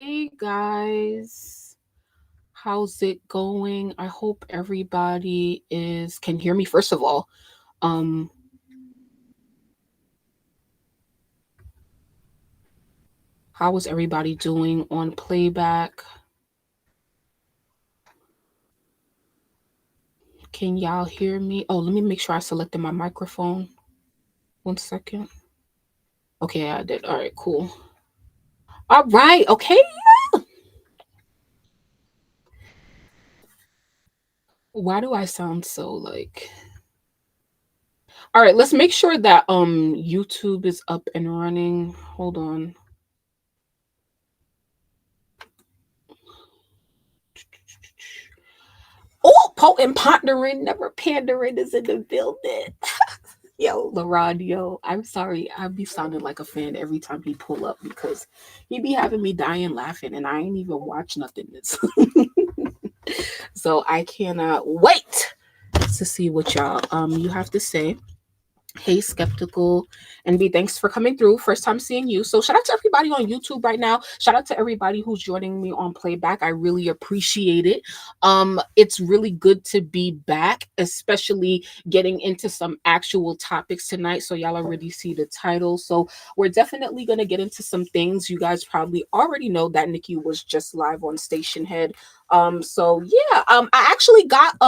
Hey guys, how's it going? I hope everybody can hear me first of all. Um how is everybody doing on playback? Can y'all hear me? Oh, let me make sure I selected my microphone. 1 second. Okay, I did. All right, cool. All right, okay. Why do I sound so like All right, let's make sure that YouTube is up and running. Hold on. Oh, potent pondering, never pandering is in the building. Yo, LaRod, yo, I'm sorry. I be sounding like a fan every time he pull up because he be having me dying laughing and I ain't even watch nothing. So I cannot wait to see what y'all you have to say. Hey, Skeptical and B, thanks for coming through. First time seeing you. So, shout out to everybody on YouTube right now. Shout out to everybody who's joining me on playback. I really appreciate it. It's really good to be back, especially getting into some actual topics tonight. So, y'all already see the title. So, we're definitely going to get into some things. You guys probably already know that Nicki was just live on Stationhead. So yeah, I actually got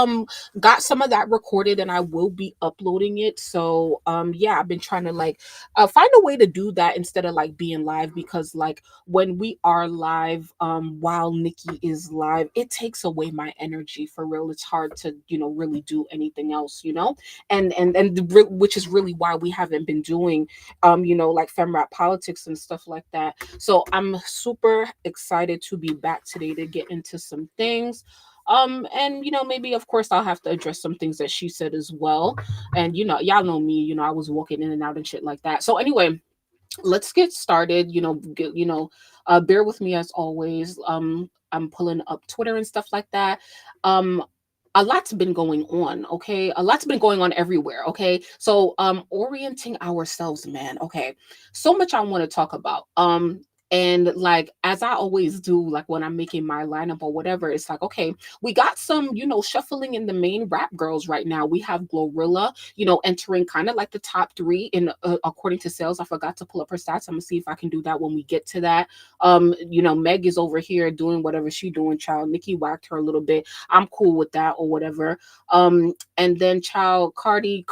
some of that recorded and I will be uploading it. So yeah, I've been trying to like find a way to do that instead of like being live because like when we are live while Nikki is live, it takes away my energy for real. It's hard to, really do anything else, which is really why we haven't been doing like fem rap politics and stuff like that. So I'm super excited to be back today to get into some things. And maybe of course I'll have to address some things that she said as well. And y'all know me, I was walking in and out and shit like that. So anyway, let's get started. Bear with me as always. I'm pulling up Twitter and stuff like that. Um, a lot's been going on, okay? A lot's been going on everywhere, okay? So orienting ourselves, man. Okay. So much I want to talk about. And like as I always do, like when I'm making my lineup or whatever, it's like, okay, we got some, shuffling in the main rap girls right now. We have Glorilla, entering kind of like the top three in according to sales. I forgot to pull up her stats. I'm gonna see if I can do that when we get to that. Meg is over here doing whatever she doing. Child, Nicki whacked her a little bit. I'm cool with that or whatever. And then child Cardi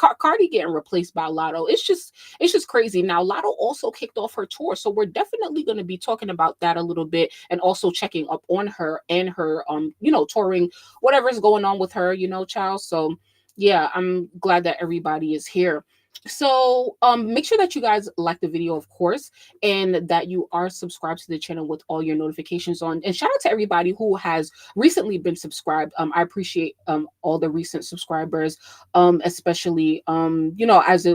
getting replaced by Latto. It's just crazy. Now Latto also kicked off her tour, so we're definitely going to be talking about that a little bit and also checking up on her and her touring, whatever's going on with her, child. So yeah, I'm glad that everybody is here. So make sure that you guys like the video, of course, and that you are subscribed to the channel with all your notifications on. And shout out to everybody who has recently been subscribed. I appreciate all the recent subscribers, especially as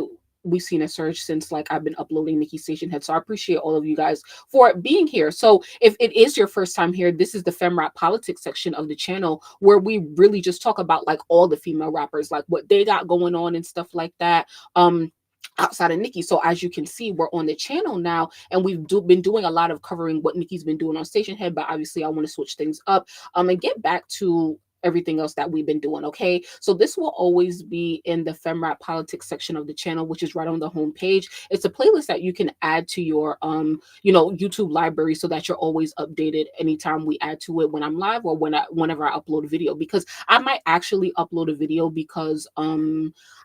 we've seen a surge since like I've been uploading Nicki Stationhead. So I appreciate all of you guys for being here. So if it is your first time here, this is the Fem Rap Politics section of the channel where we really just talk about like all the female rappers, like what they got going on and stuff like that. Outside of Nicki. So as you can see, we're on the channel now and been doing a lot of covering what Nicki's been doing on Stationhead, but obviously I want to switch things up and get back to everything else that we've been doing. Okay, so this will always be in the Fem Rap Politics section of the channel, which is right on the home page. It's a playlist that you can add to your YouTube library so that you're always updated anytime we add to it when I'm live or whenever I upload a video, because I might actually upload a video because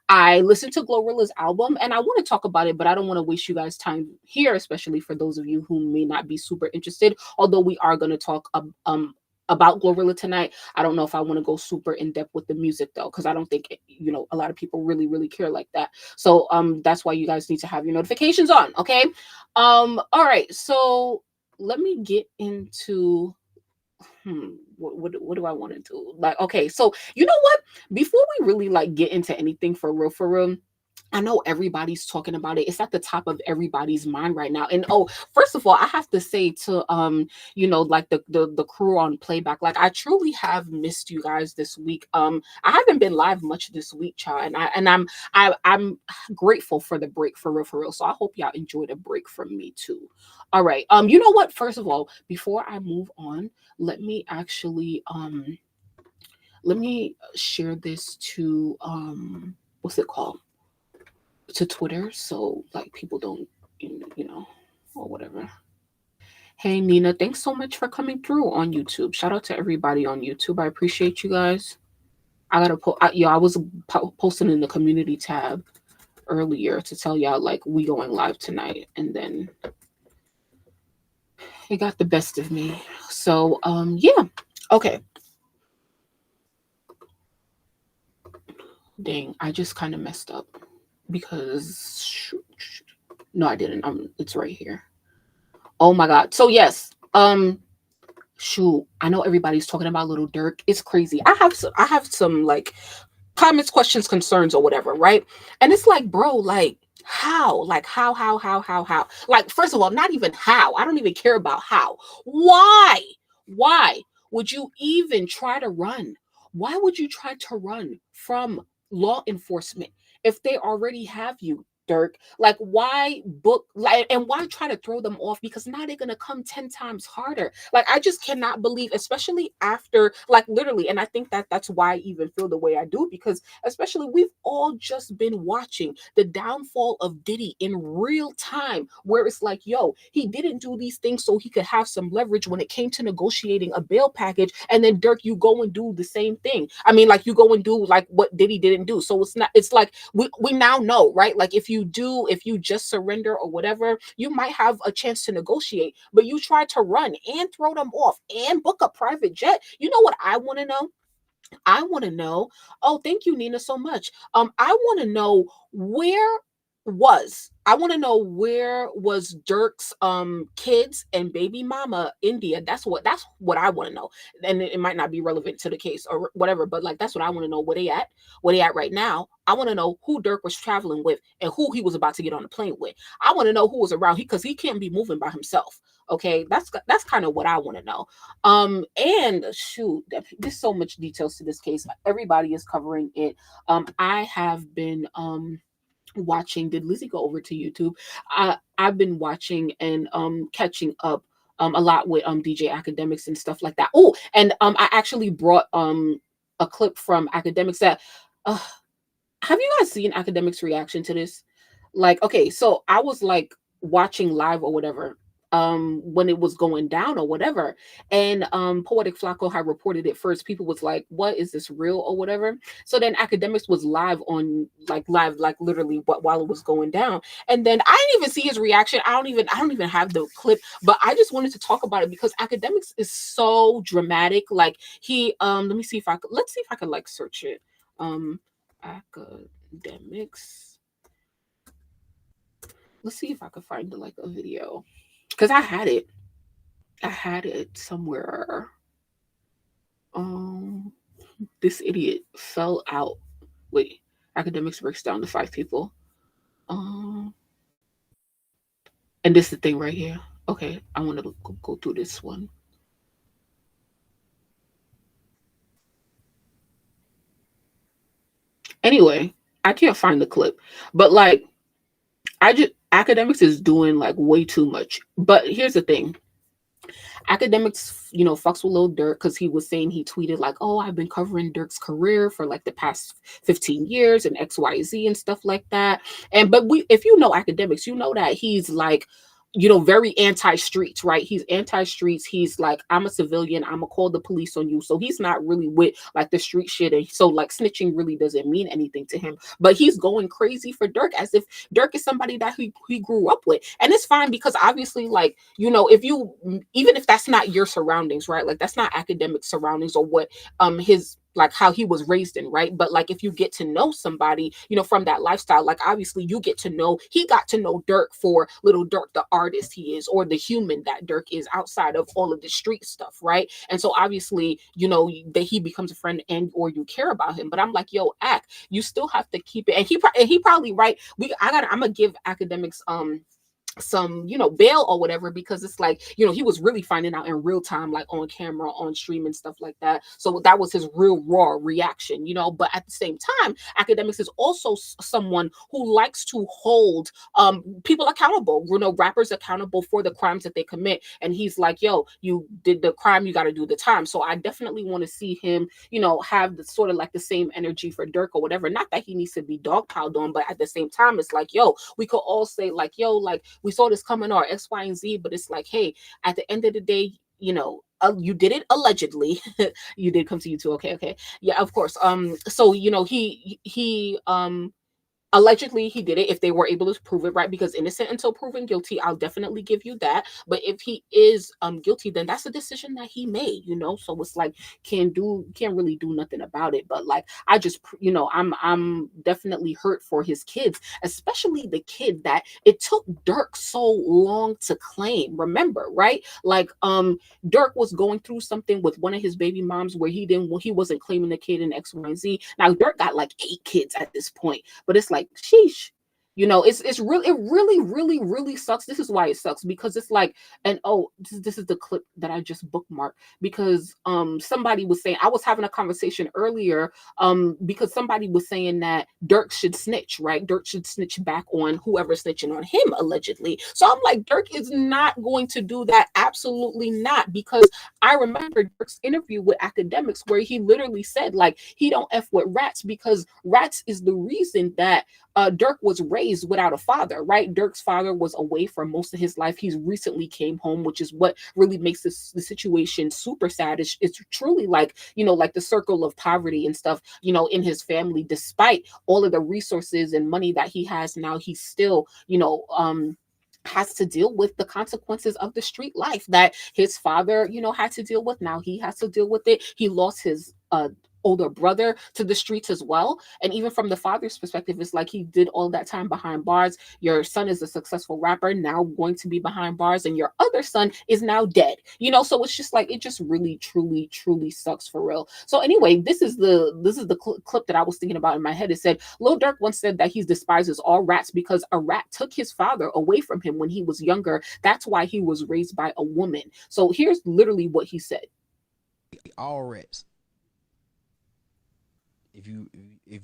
I listened to Glorilla's album and I want to talk about it, but I don't want to waste you guys' time here, especially for those of you who may not be super interested. Although we are going to talk about Glorilla tonight. I don't know if I want to go super in depth with the music though, because I don't think a lot of people really care like that. So that's why you guys need to have your notifications on. Okay. All right. So let me get into what do I want to do? Like, okay, so you know what? Before we really like get into anything for real, I know everybody's talking about it. It's at the top of everybody's mind right now. And oh, first of all, I have to say to like the crew on playback, like I truly have missed you guys this week. I haven't been live much this week, child, I'm grateful for the break for real, for real. So I hope y'all enjoyed a break from me too. All right. You know what? First of all, before I move on, let me actually let me share this to what's it called? To Twitter, so like people don't, or whatever. Hey Nina, thanks so much for coming through on YouTube. Shout out to everybody on YouTube. I appreciate you guys. I gotta I was posting in the community tab earlier to tell y'all like we going live tonight, and then it got the best of me. So yeah, okay. Dang, I just kind of messed up because no, I didn't. It's right here. Oh my god. So yes, shoot, I know everybody's talking about Lil Durk. It's crazy. I have some like comments, questions, concerns, or whatever, right? And it's like, bro, like how? Like how? Like, first of all, not even how. I don't even care about how. Why? Why would you even try to run? Why would you try to run from law enforcement if they already have you? Durk, like why book like and why try to throw them off, because now they're gonna come 10 times harder. Like I just cannot believe, especially after like literally, and I think that that's why I even feel the way I do, because especially we've all just been watching the downfall of Diddy in real time, where it's like, yo, he didn't do these things so he could have some leverage when it came to negotiating a bail package, and then Durk, you go and do the same thing. I mean, like you go and do like what Diddy didn't do. So it's not, it's like we now know, right? Like if you just surrender or whatever, you might have a chance to negotiate, but you try to run and throw them off and book a private jet. You know what I want to know? I want to know. Oh, thank you, Nina, so much. I want to know I want to know where was Dirk's kids and baby mama India. That's what I want to know. And it might not be relevant to the case or whatever, but like that's what I want to know. Where they at right now. I want to know who Dirk was traveling with and who he was about to get on the plane with. I want to know who was around, because he can't be moving by himself. Okay, that's kind of what I want to know. And shoot, there's so much details to this case. Everybody is covering it. I have been watching. Did Lizzie go over to YouTube? I've been watching and catching up a lot with DJ Academics and stuff like that. Oh, and I actually brought a clip from Academics that have you guys seen Academics' reaction to this? Like, okay, so I was like watching live or whatever when it was going down or whatever, and Poetic Flacco had reported it first. People was like, what is this, real or whatever? So then Academics was live on like literally while it was going down, and then I didn't even see his reaction. I don't even have the clip, but I just wanted to talk about it because Academics is so dramatic. Like he let me see if I could, let's see if I could like search it. Academics. Let's see if I could find like a video, because I had it. I had it somewhere. This idiot fell out. Wait, Academics breaks down to 5 people. And this is the thing right here. Okay, I want to go through this one. Anyway, I can't find the clip, but like, Academics is doing like way too much. But here's the thing. Academics, fucks with Lil Durk because he was saying, he tweeted like, oh, I've been covering Durk's career for like the past 15 years and XYZ and stuff like that. And but if you know Academics, you know that he's like, very anti-streets, right? He's anti-streets. He's like, I'm a civilian, I'm gonna call the police on you. So he's not really with like the street shit. And so like snitching really doesn't mean anything to him. But he's going crazy for Durk as if Durk is somebody that he grew up with. And it's fine because obviously, like, if you, even if that's not your surroundings, right? Like that's not Academic surroundings or what his like how he was raised in, right? But like if you get to know somebody, from that lifestyle, like obviously you get to know, he got to know Durk for Little Durk, the artist he is, or the human that Durk is outside of all of the street stuff, right? And so obviously, that he becomes a friend and or you care about him. But I'm like, yo, Ack, you still have to keep it. And he probably right. I'm gonna give academics some bail or whatever, because it's like he was really finding out in real time, like on camera, on stream and stuff like that. So that was his real raw reaction. But at the same time, academics is also someone who likes to hold people accountable, rappers accountable for the crimes that they commit. And he's like, yo, you did the crime, you got to do the time. So I definitely want to see him have the sort of like the same energy for Durk or whatever. Not that he needs to be dogpiled on, but at the same time, it's like, yo, we could all say like, yo, like we saw this coming, or X, Y, and Z. But it's like, hey, at the end of the day, you did it allegedly. You did come to you too. Okay. Yeah, of course. So he allegedly he did it. If they were able to prove it, right? Because innocent until proven guilty, I'll definitely give you that. But if he is guilty, then that's a decision that he made, so it's like can't really do nothing about it. But like I just I'm definitely hurt for his kids, especially the kid that it took Durk so long to claim. Remember, right? Like Durk was going through something with one of his baby moms where he wasn't claiming the kid in X, Y, and Z. Now Durk got like 8 kids at this point, but it's like sheesh. It's really, it really, really, really sucks. This is why it sucks, because it's like, and this is the clip that I just bookmarked, because somebody was saying, I was having a conversation earlier because somebody was saying that Durk should snitch, right? Durk should snitch back on whoever's snitching on him allegedly. So I'm like, Durk is not going to do that. Absolutely not. Because I remember Durk's interview with academics where he literally said like he don't F with rats, because rats is the reason that Durk was raised without a father, right? Durk's father was away for most of his life. He's recently came home, which is what really makes the situation super sad. It's truly like, like the circle of poverty and stuff, in his family. Despite all of the resources and money that he has now, he's still, has to deal with the consequences of the street life that his father, had to deal with. Now he has to deal with it. He lost his older brother to the streets as well. And even from the father's perspective, it's like he did all that time behind bars. Your son is a successful rapper, now going to be behind bars, and your other son is now dead. So it's just like, it just really, truly, truly sucks for real. So anyway, this is the clip that I was thinking about in my head. It said, Lil Durk once said that he despises all rats because a rat took his father away from him when he was younger. That's why he was raised by a woman. So here's literally what he said. All rats. If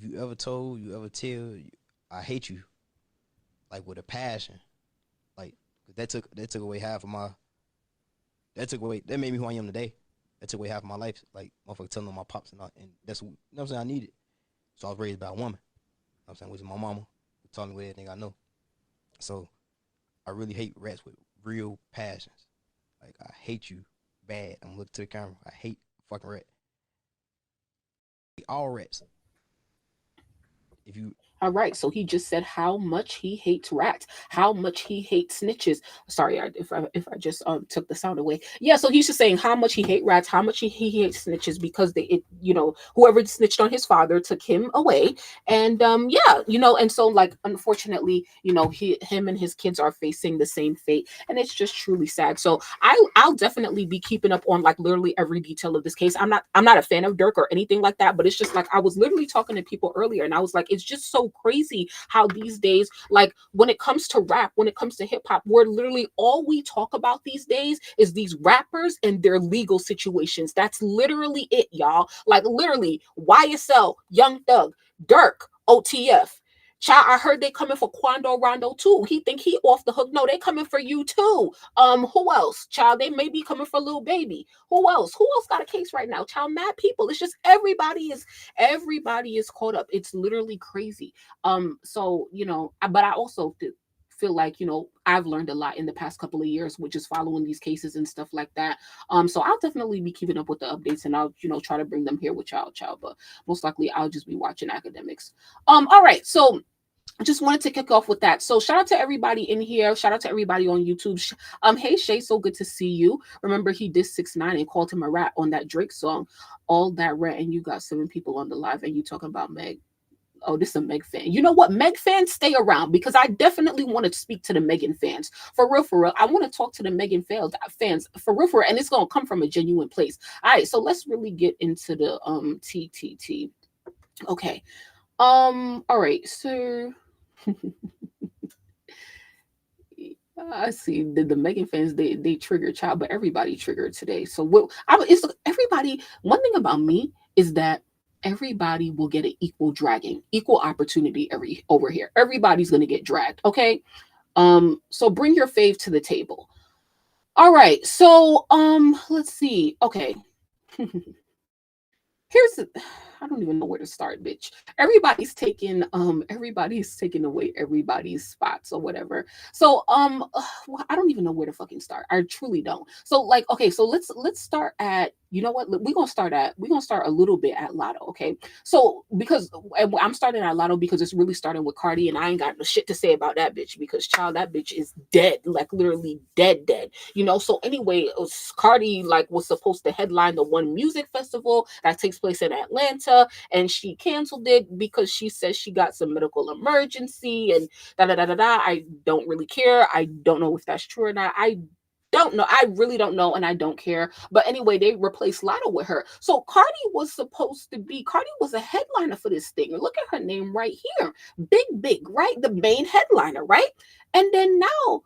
you ever told, you ever tell, I hate you, like with a passion, like that took away half of my, that made me who I am today. That took away half of my life, like motherfucker telling on my pops and that's what, I'm saying, I needed. So I was raised by a woman, I'm saying, which is my mama, who taught me everything I know. So I really hate rats with real passions. Like I hate you bad. I'm looking to the camera. I hate fucking rat. All rats. If you All right, so he just said how much he hates rats, how much he hates snitches. Sorry, if I just took the sound away. Yeah, so he's just saying how much he hates rats, how much he hates snitches, because whoever snitched on his father took him away. And yeah, and so like unfortunately, him and his kids are facing the same fate, and it's just truly sad. So I'll definitely be keeping up on like literally every detail of this case. I'm not a fan of Durk or anything like that, but it's just like I was literally talking to people earlier, and I was like, it's just so crazy how these days, like when it comes to rap, when it comes to hip hop, we're literally all we talk about these days is these rappers and their legal situations. That's literally it, y'all. Like literally YSL, Young Thug, Durk, OTF. Child, I heard they coming for Quando Rondo too. He think he off the hook. No, they coming for you too. Who else? Child, they may be coming for Lil Baby. Who else? Who else got a case right now? Child, mad people. It's just everybody is caught up. It's literally crazy. So but I also feel like I've learned a lot in the past couple of years, which is following these cases and stuff like that. So I'll definitely be keeping up with the updates, and I'll try to bring them here with y'all. But most likely I'll just be watching academics. All right, so I just wanted to kick off with that. So shout out to everybody in here. Shout out to everybody on YouTube. Hey Shay, so good to see you. Remember he did 6ix9ine and called him a rat on that Drake song. All that rat, and you got 7 people on the live, and you talking about Meg. Oh, this is a Meg fan. You know what? Meg fans, stay around because I definitely want to speak to the Megan fans. For real, for real. I want to talk to the Megan fans for real, and it's gonna come from a genuine place. All right, so let's really get into the TTT. Okay. All right, so I see the Megan fans, they trigger child, but everybody triggered today. So it's everybody. One thing about me is that everybody will get an equal dragging, equal opportunity over here. Everybody's gonna get dragged. Okay. So bring your fave to the table. All right. So let's see. Okay. I don't even know where to start, bitch. Everybody's taking away everybody's spots or whatever. So I don't even know where to fucking start. I truly don't. So like, okay, so let's start at, you know what, we're gonna start a little bit at Latto. Okay, so because I'm starting at Latto because it's really starting with Cardi, and I ain't got no shit to say about that bitch because child, that bitch is dead, like literally dead, you know. So anyway, Cardi like was supposed to headline the one music festival that takes place in Atlanta, and she canceled it because she says she got some medical emergency and da da da da da. I don't really care. I don't know if that's true or not. I don't know. I really don't know, and I don't care. But anyway, they replaced Latto with her. So Cardi was a headliner for this thing. Look at her name right here. Big, right? The main headliner, right? And then now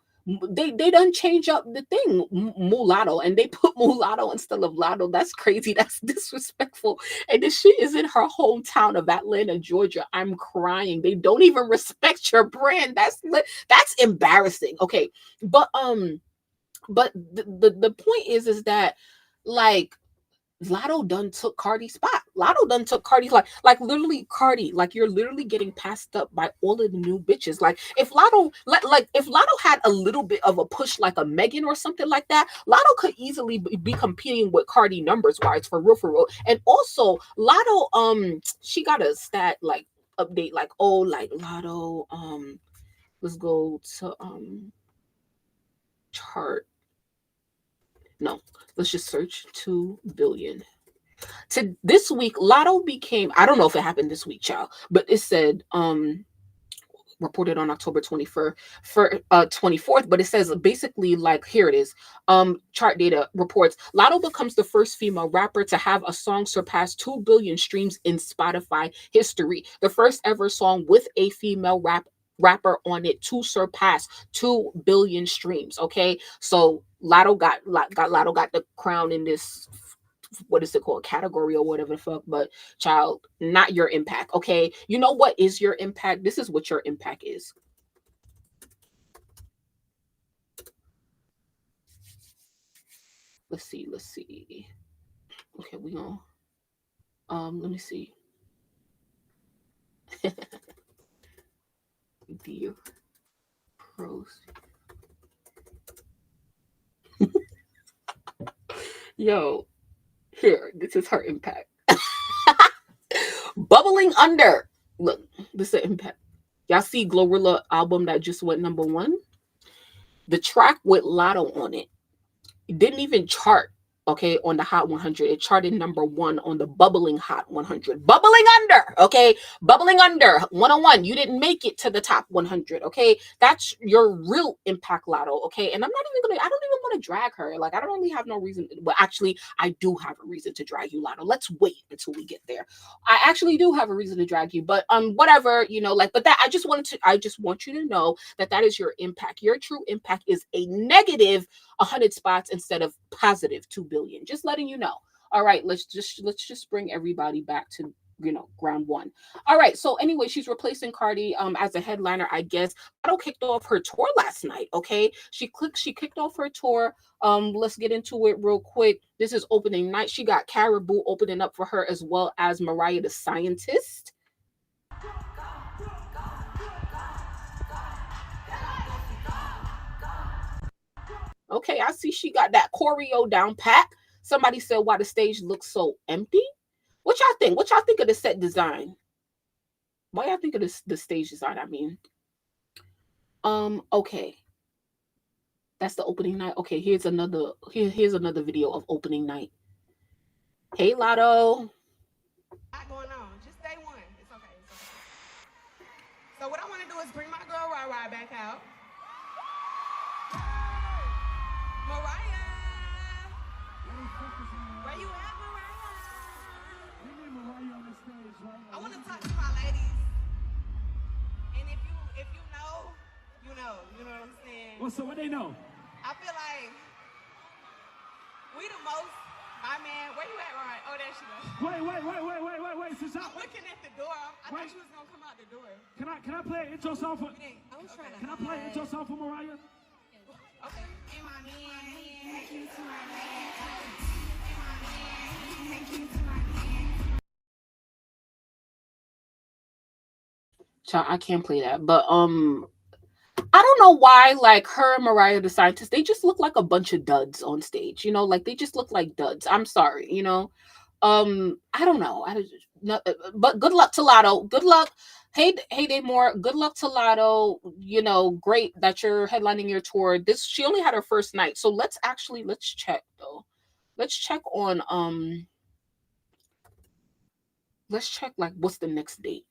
they done change up the thing, mulatto, and they put mulatto instead of Latto. That's crazy. That's disrespectful. And this shit is in her hometown of Atlanta, Georgia. I'm crying. They don't even respect your brand. That's embarrassing. Okay, but the point is that like Latto done took Cardi's spot. Latto done took Cardi's like literally Cardi, like you're literally getting passed up by all of the new bitches. Like if Latto had a little bit of a push like a Megan or something like that, Latto could easily be competing with Cardi numbers wise for real. And also Latto, she got a stat like update like, oh, like Latto, let's go to chart. No, let's just search 2 billion. To this week, Latto became, I don't know if it happened this week, child, but it said reported on October 24th for 24th, but it says basically like here it is. Chart data reports Latto becomes the first female rapper to have a song surpass 2 billion streams in Spotify history. The first ever song with a female rapper on it to surpass 2 billion streams. Okay, so Latto got the crown in this, what is it called, category or whatever the fuck. But child, not your impact. Okay, you know what is your impact? This is what your impact is. Let's see. Okay, we gonna let me see. The pros. Yo, here, this is her impact. Bubbling Under. Look, this is the impact. Y'all see Glorilla album that just went number 1? The track with Latto on it didn't even chart, okay, on the Hot 100. It charted number 1 on the Bubbling Hot 100. Bubbling Under, okay? Bubbling Under 101. You didn't make it to the top 100, okay? That's your real impact, Latto, okay? And I don't even want to drag her. Like, I don't really have no reason. Well, actually, I do have a reason to drag you, Latto. Let's wait until we get there. I actually do have a reason to drag you, but whatever, you know, like, but that I just want you to know that is your impact. Your true impact is a negative 100 spots instead of positive 2 billion. Just letting you know. All right, let's just bring everybody back to, you know, ground one. All right, so anyway, she's replacing Cardi as a headliner, I guess. Latto kicked off her tour last night. Okay, she kicked off her tour. Let's get into it real quick. This is opening night. She got Caribou opening up for her, as well as Mariah the Scientist. Okay, I see she got that choreo down pat. Somebody said why the stage looks so empty. What y'all think? What y'all think of the set design? Why y'all think of this the stage design? I mean, okay, that's the opening night. Okay, here's another video of opening night. Hey, Latto. Not going on. Just day one. It's okay. It's okay. So what I want to do is bring my girl Rara back out. Mariah, where you at, Mariah? We need Mariah on the stage right now. I want to talk to my ladies. And if you know, you know. You know what I'm saying? Well, so what they know? I feel like we the most. My man, where you at, Ryan? Oh, there she goes. Wait. I'm looking at the door. I thought she was gonna come out the door. Can I play an intro song for? I was trying to. Can I play an intro song for Mariah? Okay. And my man, thank you to my man. Thank you to my man. Child, I can't play that. But I don't know why, like her and Mariah the Scientist, they just look like a bunch of duds on stage, you know, like they just look like duds. I'm sorry, you know. I don't know. But good luck to Latto. Good luck. Hey, More. Good luck to Latto. You know, great that you're headlining your tour. She only had her first night, so let's check though. Let's check on let's check like what's the next date.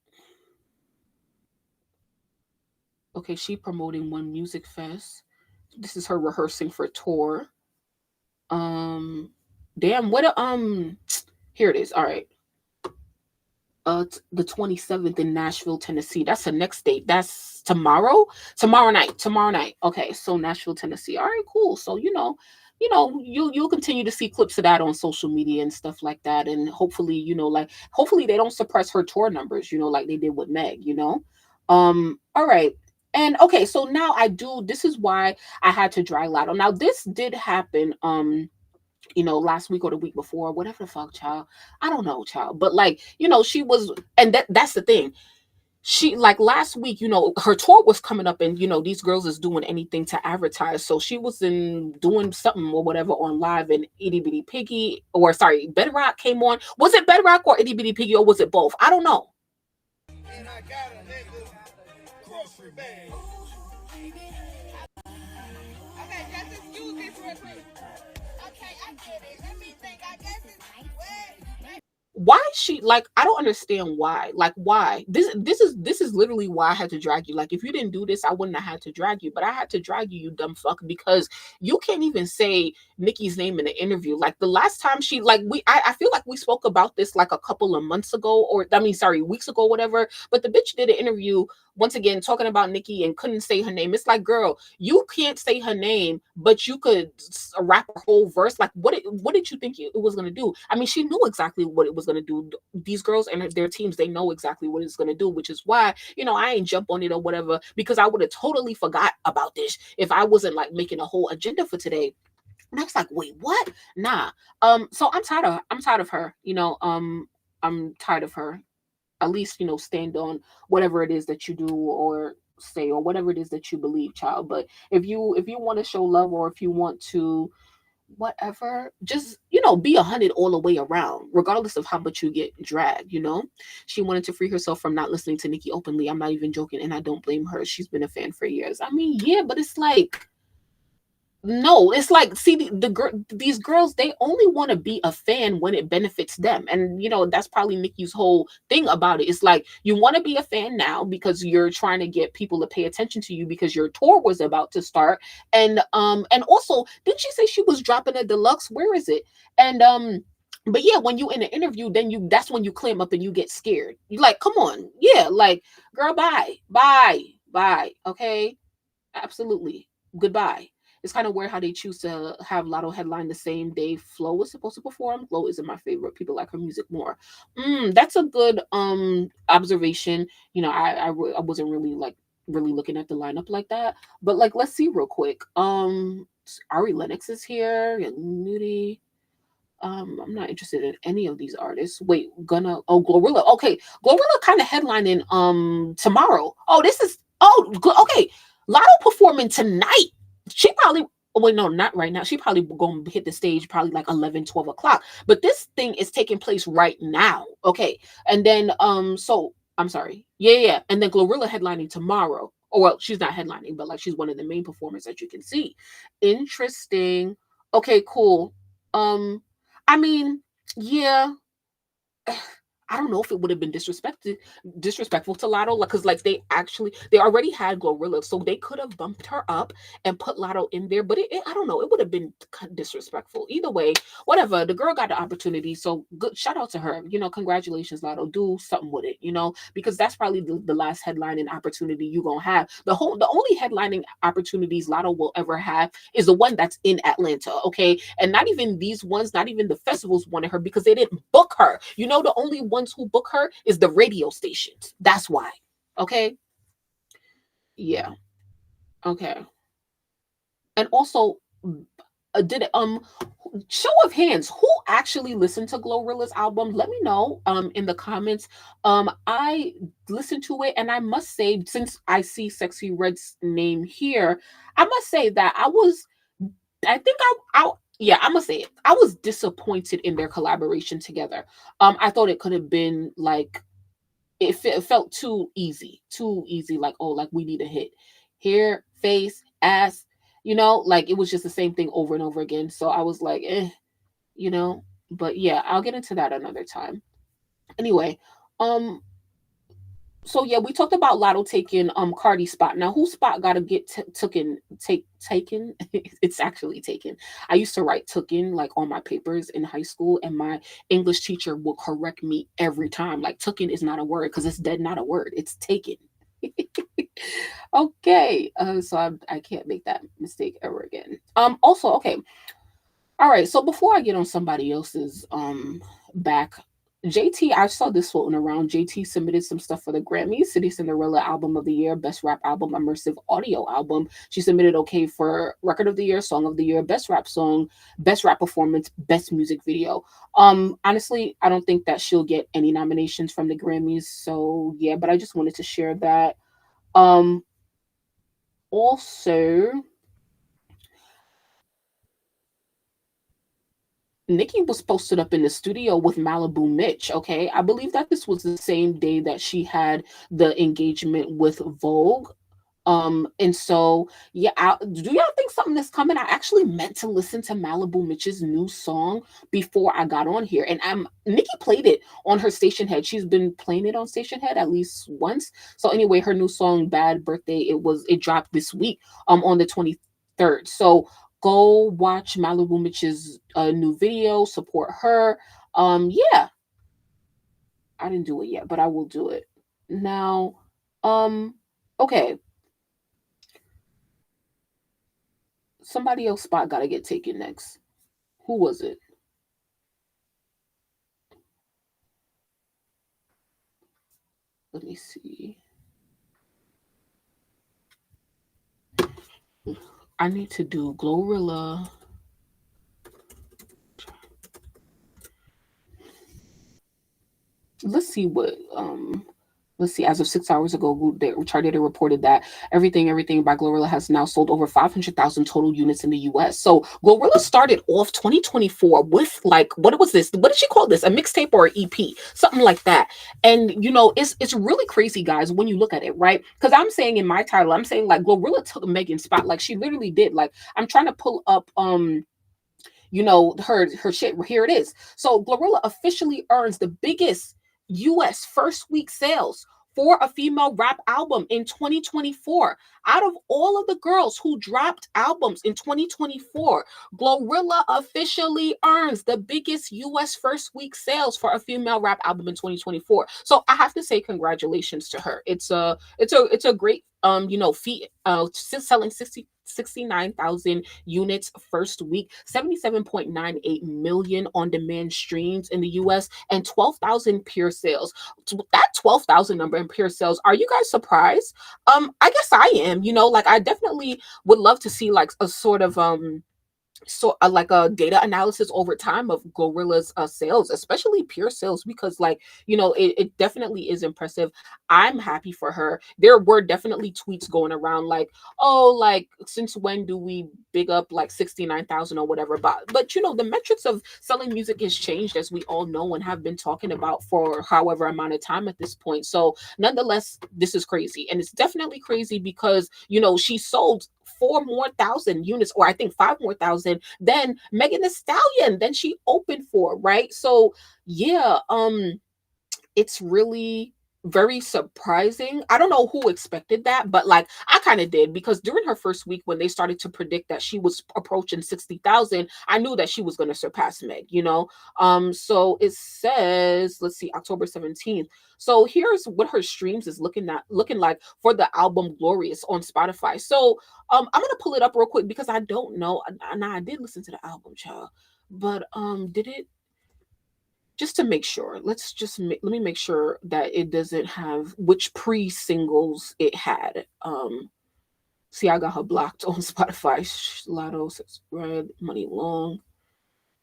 Okay, she promoting One Music Fest. This is her rehearsing for tour. Damn, what a here it is. All right. The 27th in Nashville, Tennessee. That's the next date. That's tomorrow. Tomorrow night. Okay, so Nashville, Tennessee. All right, cool. So you'll continue to see clips of that on social media and stuff like that, and hopefully, hopefully they don't suppress her tour numbers, like they did with Meg. All right. And okay, so now this is why I had to drag Latto. Now this did happen last week or the week before, whatever the fuck, child. I don't know, child. But like, she was, and that's the thing. She, like, last week, her tour was coming up, and these girls is doing anything to advertise. So she was doing something or whatever on live, and Itty Bitty Piggy, or sorry, Bedrock came on. Was it Bedrock or Itty Bitty Piggy, or was it both? I don't know. And I got a nigga grocery bag. Okay, just excuse this real quick. Okay, I get it. Let me think. I guess it's Why is she, like, I don't understand why. Like, why? This is literally why I had to drag you. Like, if you didn't do this, I wouldn't have had to drag you. But I had to drag you, you dumb fuck, because you can't even say Nicki's name in the interview. Like, the last time she, like, I feel like we spoke about this like a couple of months ago, or I mean, sorry, weeks ago, whatever. But the bitch did an interview once again talking about Nicki and couldn't say her name. It's like, girl, you can't say her name, but you could rap a whole verse. Like, what did you think it was gonna do? I mean, she knew exactly what it was gonna do. These girls and their teams, they know exactly what it's gonna do, which is why I ain't jump on it or whatever, because I would have totally forgot about this if I wasn't like making a whole agenda for today. And I was like, wait, what? Nah. So I'm tired of her. I'm tired of her. At least, stand on whatever it is that you do or say, or whatever it is that you believe, child. But if you want to show love, or if you want to whatever, just be 100 all the way around, regardless of how much you get dragged. She wanted to free herself from not listening to Nicki openly. I'm not even joking, and I don't blame her. She's been a fan for years. I mean, yeah, but it's like, no, it's like, see, these girls, they only want to be a fan when it benefits them. And that's probably Nicki's whole thing about it. It's like, you want to be a fan now because you're trying to get people to pay attention to you because your tour was about to start. And also, didn't she say she was dropping a deluxe? Where is it? And but yeah, when you in an interview, then that's when you clam up and you get scared. You like, come on, yeah, like, girl, bye, okay, absolutely, goodbye. It's kind of weird how they choose to have Latto headline the same day Flo was supposed to perform. Flo isn't my favorite. People like her music more. That's a good observation. I wasn't really looking at the lineup like that. But like, let's see real quick. Ari Lennox is here. Nudie. I'm not interested in any of these artists. Wait, Glorilla. Okay, Glorilla kind of headlining tomorrow. Okay. Latto performing tonight. She probably, oh wait, no, not right now. She probably going to hit the stage probably like 11, 12 o'clock. But this thing is taking place right now. Okay. And then, so I'm sorry. Yeah. And then Glorilla headlining tomorrow. Oh well, she's not headlining, but like she's one of the main performers that you can see. Interesting. Okay, cool. Um, I mean, yeah. I don't know if it would have been disrespectful to Latto, like because like they already had Glorilla, so they could have bumped her up and put Latto in there. But I don't know, it would have been disrespectful. Either way, whatever. The girl got the opportunity, so good. Shout out to her. Congratulations, Latto. Do something with it. Because that's probably the last headlining opportunity you gonna have. The only headlining opportunities Latto will ever have is the one that's in Atlanta. Okay, and not even these ones, not even the festivals wanted her because they didn't book her. The only ones who book her is the radio stations. That's why. Okay. Yeah. Okay. And also, did show of hands, who actually listened to Glorilla's album? Let me know in the comments. I listened to it, and I must say, since I see Sexy Red's name here, I must say that I'm gonna say it. I was disappointed in their collaboration together. I thought it could have been like it felt too easy, like, oh, like we need a hit. Hair, face, ass, like it was just the same thing over and over again. So I was like, but yeah, I'll get into that another time. Anyway, um, so yeah, we talked about Latto taking Cardi's spot. Now, whose spot gotta get taken? It's actually taken. I used to write "taken" like on my papers in high school, and my English teacher will correct me every time. Like "taken" is not a word because it's dead not a word. It's taken. Okay, so I can't make that mistake ever again. Also, okay, all right. So before I get on somebody else's back, JT, I saw this floating around. JT submitted some stuff for the Grammys. City Cinderella Album of the Year, Best Rap Album, Immersive Audio Album. She submitted okay for Record of the Year, Song of the Year, Best Rap Song, Best Rap Performance, Best Music Video. Honestly, I don't think that she'll get any nominations from the Grammys. So yeah, but I just wanted to share that. Also, Nicki was posted up in the studio with Malibu Mitch. Okay, I believe that this was the same day that she had the engagement with Vogue. And so yeah, do y'all think something is coming? I actually meant to listen to Malibu Mitch's new song before I got on here, and Nicki played it on her Stationhead. She's been playing it on Stationhead at least once. So anyway, her new song "Bad Birthday" it dropped this week on the 23rd. So go watch Malibu Mitch's new video, support her. Yeah, I didn't do it yet, but I will do it now. Okay, somebody else spot gotta get taken next. Who was it? Let me see. I need to do Glorilla. Let's see what let's see, as of 6 hours ago, Charted reported that Everything by Glorilla has now sold over 500,000 total units in the US. So Glorilla started off 2024 with like, what was this? What did she call this? A mixtape or an EP? Something like that. And it's really crazy, guys, when you look at it, right? Because I'm saying in my title, I'm saying like Glorilla took Megan's spot. Like she literally did. Like I'm trying to pull up her shit. Here it is. So Glorilla officially earns the biggest US first week sales for a female rap album in 2024. Out of all of the girls who dropped albums in 2024, Glorilla officially earns the biggest US first week sales for a female rap album in 2024. So I have to say congratulations to her. It's a great feat, selling 69,000 units first week, 77.98 million on-demand streams in the US, and 12,000 pure sales. That 12,000 number in pure sales, are you guys surprised? I guess I am. Like I definitely would love to see like a sort of so like a data analysis over time of Glorilla's sales, especially pure sales, because like it definitely is impressive. I'm happy for her. There were definitely tweets going around like, oh, like since when do we big up like 69,000 or whatever, but the metrics of selling music has changed, as we all know and have been talking about for however amount of time at this point. So nonetheless, this is crazy, and it's definitely crazy because she sold 4 more thousand units, or I think 5 more thousand than Megan Thee Stallion than she opened for, right? So yeah, it's really very surprising. I don't know who expected that, but like I kind of did, because during her first week when they started to predict that she was approaching 60,000, I knew that she was going to surpass Meg. So it says, let's see, October 17th. So here's what her streams is looking like for the album Glorious on Spotify. So I'm going to pull it up real quick because I don't know. Now I did listen to the album, child, but did it, just to make sure, let me make sure that it doesn't have which pre-singles it had. See, I got her blocked on Spotify. Latto says Red Money Long.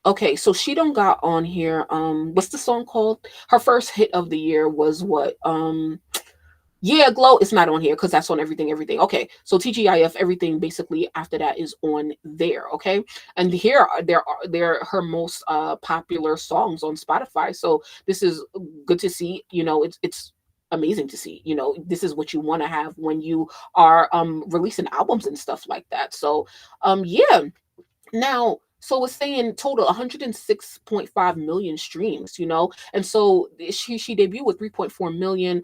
Okay, so she don't got on here. What's the song called? Her first hit of the year was what? Yeah, Glow is not on here because that's on everything. Okay, so TGIF, everything basically after that is on there. Okay, and here there are her most popular songs on Spotify. So this is good to see. It's amazing to see. This is what you want to have when you are releasing albums and stuff like that. So yeah. Now, so it's saying total 106.5 million streams, and so she debuted with 3.4 million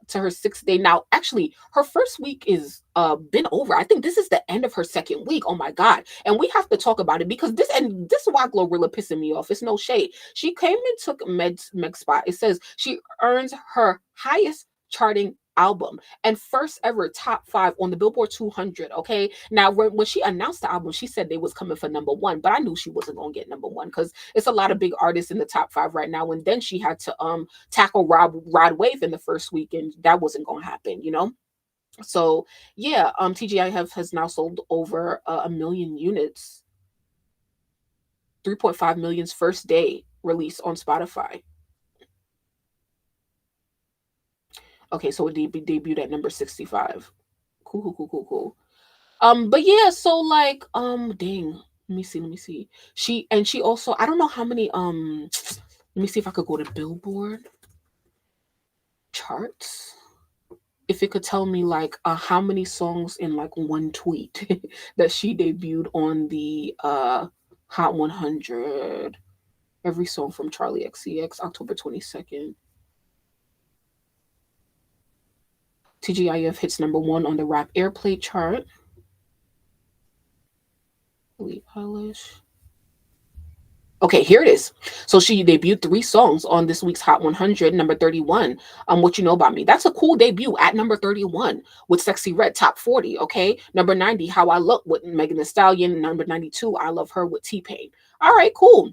to her 6th day. Now, actually, her first week is been over. I think this is the end of her second week. Oh my god. And we have to talk about it because this is why Glorilla pissing me off. It's no shade. She came and took Meg's spot. It says she earns her highest charting album and first ever top 5 on the Billboard 200. Okay, now when she announced the album, she said they was coming for number 1, but I knew she wasn't gonna get number 1 because it's a lot of big artists in the top 5 right now. And then she had to tackle Rod Wave in the first week, and that wasn't gonna happen. So yeah, TGI has now sold over 1 million units, 3.5 million's first day release on Spotify. Okay, so it debuted at number 65. Cool. But yeah, so like, dang, let me see. She also, I don't know how many, let me see if I could go to Billboard charts. If it could tell me like how many songs in like one tweet that she debuted on the Hot 100. Every song from Charlie XCX, October 22nd. TGIF hits number 1 on the rap airplay chart. Billie Eilish. Okay, here it is. So she debuted 3 songs on this week's Hot 100, number 31. What You Know About Me. That's a cool debut at number 31 with Sexy Red, top 40. Okay, number 90, How I Look with Megan Thee Stallion. Number 92, I Love Her with T-Pain. All right, cool.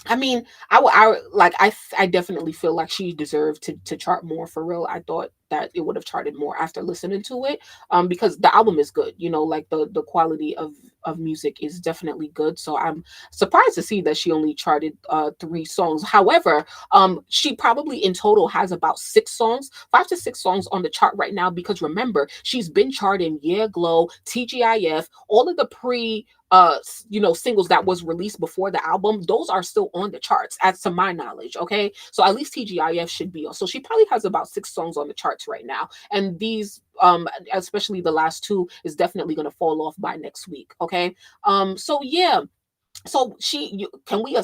I mean, I definitely feel like she deserved to chart more for real. I thought that it would have charted more after listening to it, because the album is good. Like the quality of music is definitely good. So I'm surprised to see that she only charted 3 songs. However, she probably in total has about 6 songs, 5 to 6 songs on the chart right now. Because remember, she's been charting Yeah Glow, TGIF, all of the singles that was released before the album. Those are still on the charts, as to my knowledge. Okay, so at least TGIF should be on. So she probably has about 6 songs on the charts right now, and these especially the last 2 is definitely going to fall off by next week. Okay, so yeah. So can we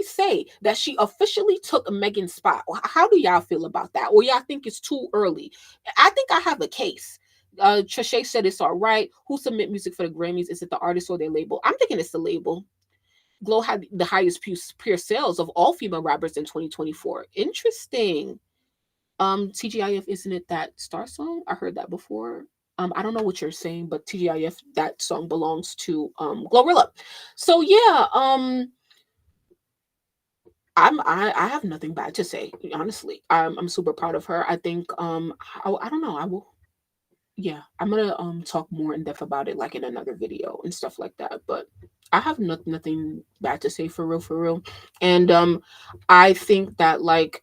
say that she officially took Megan's spot? How do y'all feel about that? Or y'all think it's too early? I think I have a case. Trishay said it's all right. Who submit music for the Grammys? Is it the artist or their label? I'm thinking it's the label. Glow had the highest pure sales of all female rappers in 2024. Interesting. TGIF, isn't it that Star song? I heard that before. I don't know what you're saying, but TGIF, that song belongs to Glorilla. So yeah, I have nothing bad to say, honestly. I'm super proud of her. I think I don't know. yeah, I'm gonna talk more in depth about it like in another video and stuff like that. But I have nothing bad to say for real, for real. And I think that like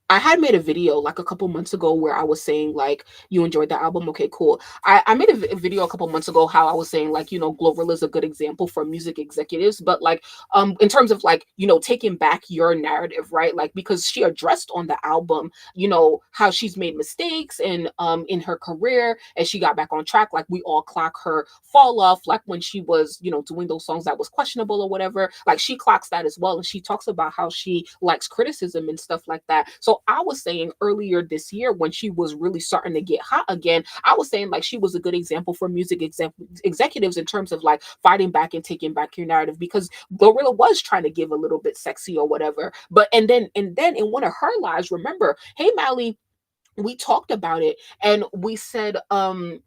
I had made a video like a couple months ago where I was saying like you enjoyed the album. Okay, cool. I made a video a couple months ago how I was saying like, you know, Glorilla is a good example for music executives, but like in terms of like, you know, taking back your narrative, right? Like because she addressed on the album, you know, how she's made mistakes and in her career and she got back on track. Like we all clock her fall off, like when she was, you know, doing those songs that was questionable or whatever. Like she clocks that as well. And she talks about how she likes criticism and stuff like that. So I was saying earlier this year when she was really starting to get hot again, I was saying like she was a good example for music executives in terms of like fighting back and taking back your narrative because Glorilla was trying to give a little bit sexy or whatever. But and then in one of her lives, remember, Hey Mally, we talked about it and we said Glow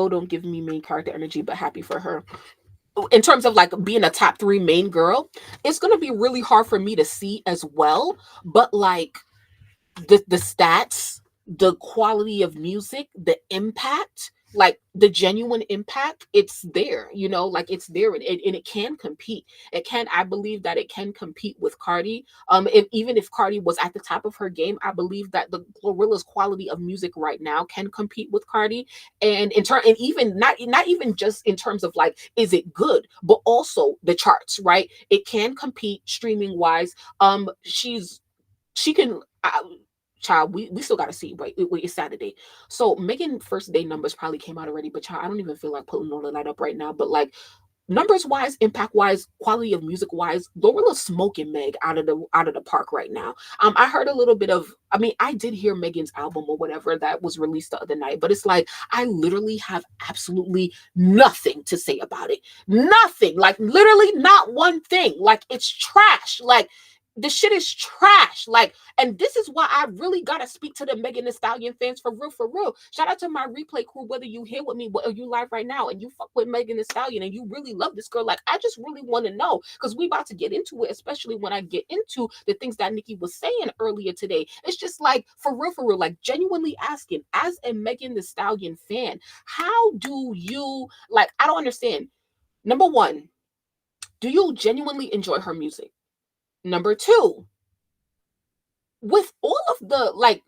don't give me main character energy, but happy for her. In terms of like being a top 3 main girl, it's gonna be really hard for me to see as well. But like the stats, the quality of music, the impact, like the genuine impact, it's there, you know, like it's there and it can compete. It can, I believe that it can compete with Cardi. Even if Cardi was at the top of her game, I believe that the Glorilla's quality of music right now can compete with Cardi. And in turn, and even not even just in terms of like, is it good, but also the charts, right? It can compete streaming wise. She can child, we still gotta see. Wait, it's Saturday. So Megan first day numbers probably came out already, but child, I don't even feel like putting all the light up right now. But like numbers wise, impact wise, quality of music wise, Glorilla's smoking Meg out of the park right now. I heard a little bit of, I mean, I did hear Megan's album or whatever that was released the other night, but it's like I literally have absolutely nothing to say about it. Nothing, like literally not one thing. Like it's trash. Like the shit is trash. Like, and this is why I really gotta speak to the Megan Thee Stallion fans for real, for real. Shout out to my replay crew, whether you here with me or you live right now and you fuck with Megan Thee Stallion and you really love this girl. Like, I just really want to know because we about to get into it, especially when I get into the things that Nicki was saying earlier today. It's just like for real, like genuinely asking, as a Megan Thee Stallion fan, how do you like? I don't understand. Number one, do you genuinely enjoy her music? Number two, with all of the like,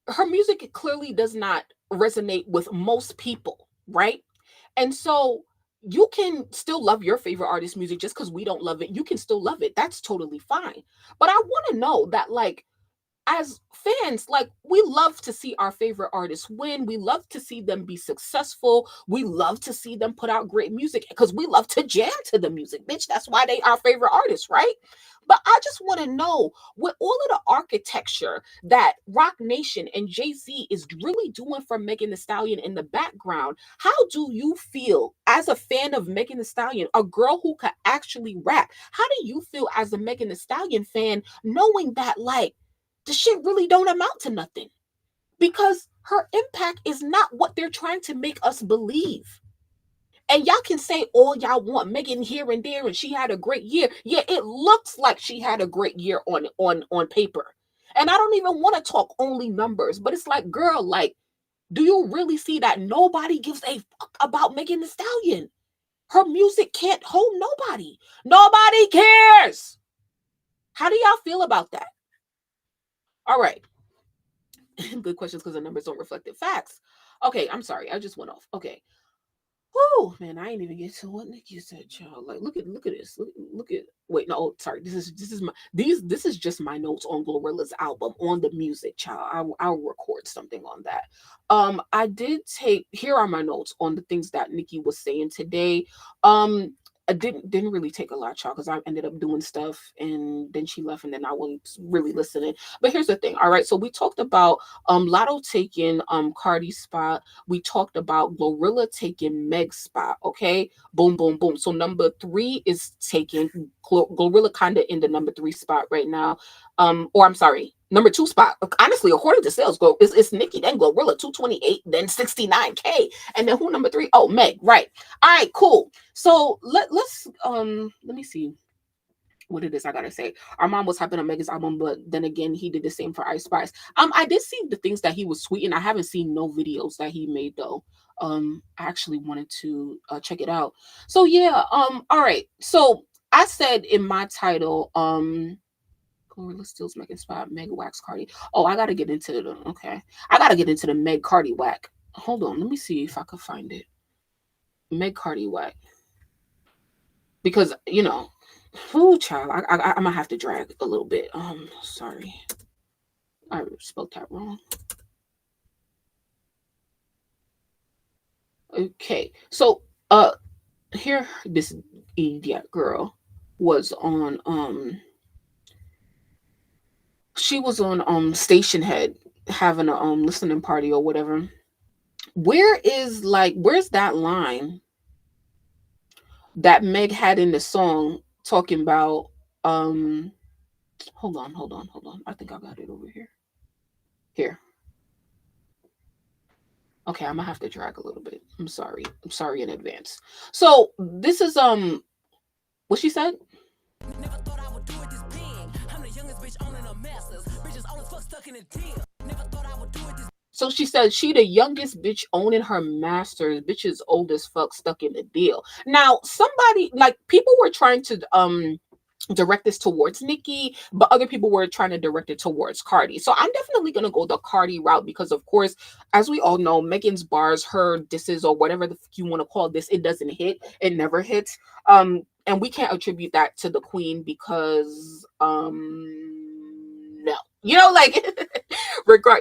her music clearly does not resonate with most people, right? And so you can still love your favorite artist music just because we don't love it. You can still love it. That's totally fine. But I want to know that, like, as fans, like we love to see our favorite artists win. We love to see them be successful. We love to see them put out great music because we love to jam to the music, bitch. That's why they are favorite artists, right? But I just want to know, with all of the architecture that Rock Nation and Jay-Z is really doing for Megan Thee Stallion in the background, how do you feel as a fan of Megan Thee Stallion, a girl who could actually rap? How do you feel as a Megan Thee Stallion fan knowing that like the shit really don't amount to nothing because her impact is not what they're trying to make us believe? And y'all can say all y'all want, Megan here and there, and she had a great year. Yeah, it looks like she had a great year on paper. And I don't even want to talk only numbers, but it's like, girl, like, do you really see that nobody gives a fuck about Megan Thee Stallion? Her music can't hold nobody. Nobody cares. How do y'all feel about that? All right. Good questions because the numbers don't reflect the facts. Okay, I'm sorry. I just went off. Okay. Oh man, I ain't even get to what Nicki said, child. Like, look at this. Look at. Wait, no, sorry. This is just my notes on Glorilla's album on the music, child. I'll record something on that. I did take. Here are my notes on the things that Nicki was saying today. I didn't really take a lot, child, because I ended up doing stuff and then she left and then I wasn't really listening. But here's the thing. All right, so we talked about Latto taking Cardi's spot. We talked about Glorilla taking Meg's spot. Okay, boom, boom, boom. So number 3 is taking Glorilla, kind of in the number 3 spot right now. Or I'm sorry, number 2 spot. Honestly, according to sales, it's Nicki, then Glorilla 228, then 69K, and then who number 3? Oh, Meg. Right. All right, cool. So let me see. what it is I gotta say. Our mom was hyping on Meg'S album, but then again, he did the same for Ice Spice. I did see the things that he was tweeting. I haven't seen no videos that he made though. I actually wanted to check it out. So yeah, all right. So I said in my title, Glorilla steals Megan spot, Meg wax Cardi. Oh, I gotta get into the okay. I gotta get into the Meg Cardi whack. Hold on, let me see if I could find it. Meg Cardi whack. Because you know, oh child, I'm gonna have to drag a little bit. Sorry. I spelled that wrong. Okay. So here this idiot girl was on she was on Stationhead having a listening party or whatever. Where's that line that Meg had in the song talking about hold on. I think I got it over here. Here. Okay, I'm gonna have to drag a little bit. I'm sorry in advance. So this is what she said. Never thought I would do it this big. I'm the youngest bitch owning a masters. Bitches all the fuck stuck in a deal. Never thought I would do it this. So she said she the youngest bitch owning her masters. Bitches old as fuck stuck in the deal. Now somebody like people were trying to direct this towards Nicki, but other people were trying to direct it towards Cardi. So I'm definitely gonna go the Cardi route because, of course, as we all know, Megan's bars, her disses, or whatever the you want to call this, it doesn't hit. It never hits. And we can't attribute that to the queen because no. You know, like